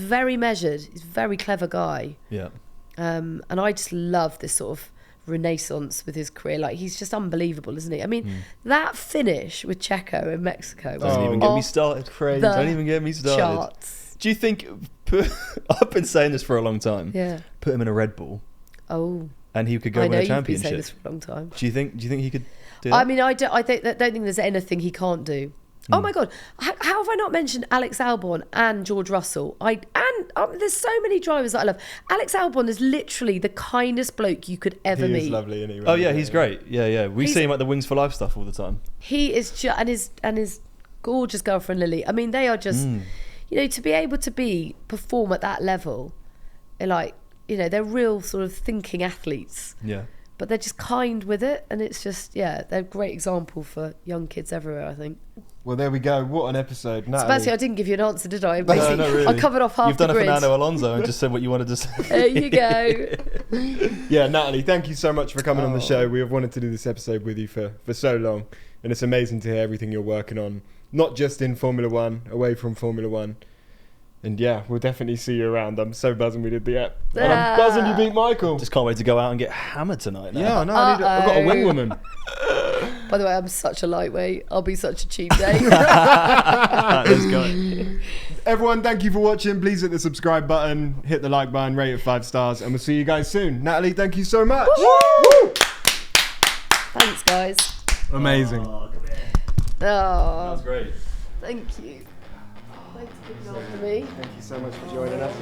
very measured. He's a very clever guy. Yeah. And I just love this sort of renaissance with his career. Like, he's just unbelievable, isn't he? I mean, that finish with Checo in Mexico. Doesn't even get me started. Crazy. Don't even get me started. Charts. Do you think... I've been saying this for a long time. Yeah. Put him in a Red Bull. Oh. And he could go I win know a you've been championship. saying this for a long time. Do you think he could do that? I mean, I don't think there's anything he can't do. Oh my God, how have I not mentioned Alex Albon and George Russell? There's so many drivers that I love. Alex Albon is literally the kindest bloke you could ever meet. He's lovely, isn't he? Oh yeah, he's great. Yeah. We see him at the Wings for Life stuff all the time. He is and his gorgeous girlfriend Lily. I mean, they are just, to be able to perform at that level, they're real sort of thinking athletes. Yeah. But they're just kind with it, and it's just, they're a great example for young kids everywhere, I think. Well, there we go. What an episode, Natalie. So basically, I didn't give you an answer, did I? Basically, no, really. I covered off half You've done the a grid. Fernando Alonso and just said what you wanted to say. There you go. Yeah, Natalie, thank you so much for coming on the show. We have wanted to do this episode with you for so long, and it's amazing to hear everything you're working on, not just in Formula One, away from Formula One. And yeah, we'll definitely see you around. I'm so buzzing we did the app. And I'm buzzing you beat Michael. Just can't wait to go out and get hammered tonight. Now. Yeah, I know. I've got a wing woman. By the way, I'm such a lightweight. I'll be such a cheap date. Let's go. Everyone, thank you for watching. Please hit the subscribe button, hit the like button, rate it 5 stars, and we'll see you guys soon. Natalie, thank you so much. Woo! Thanks, guys. Amazing. That was great. Thank you. Thanks for looking after me. Thank you so much for joining us.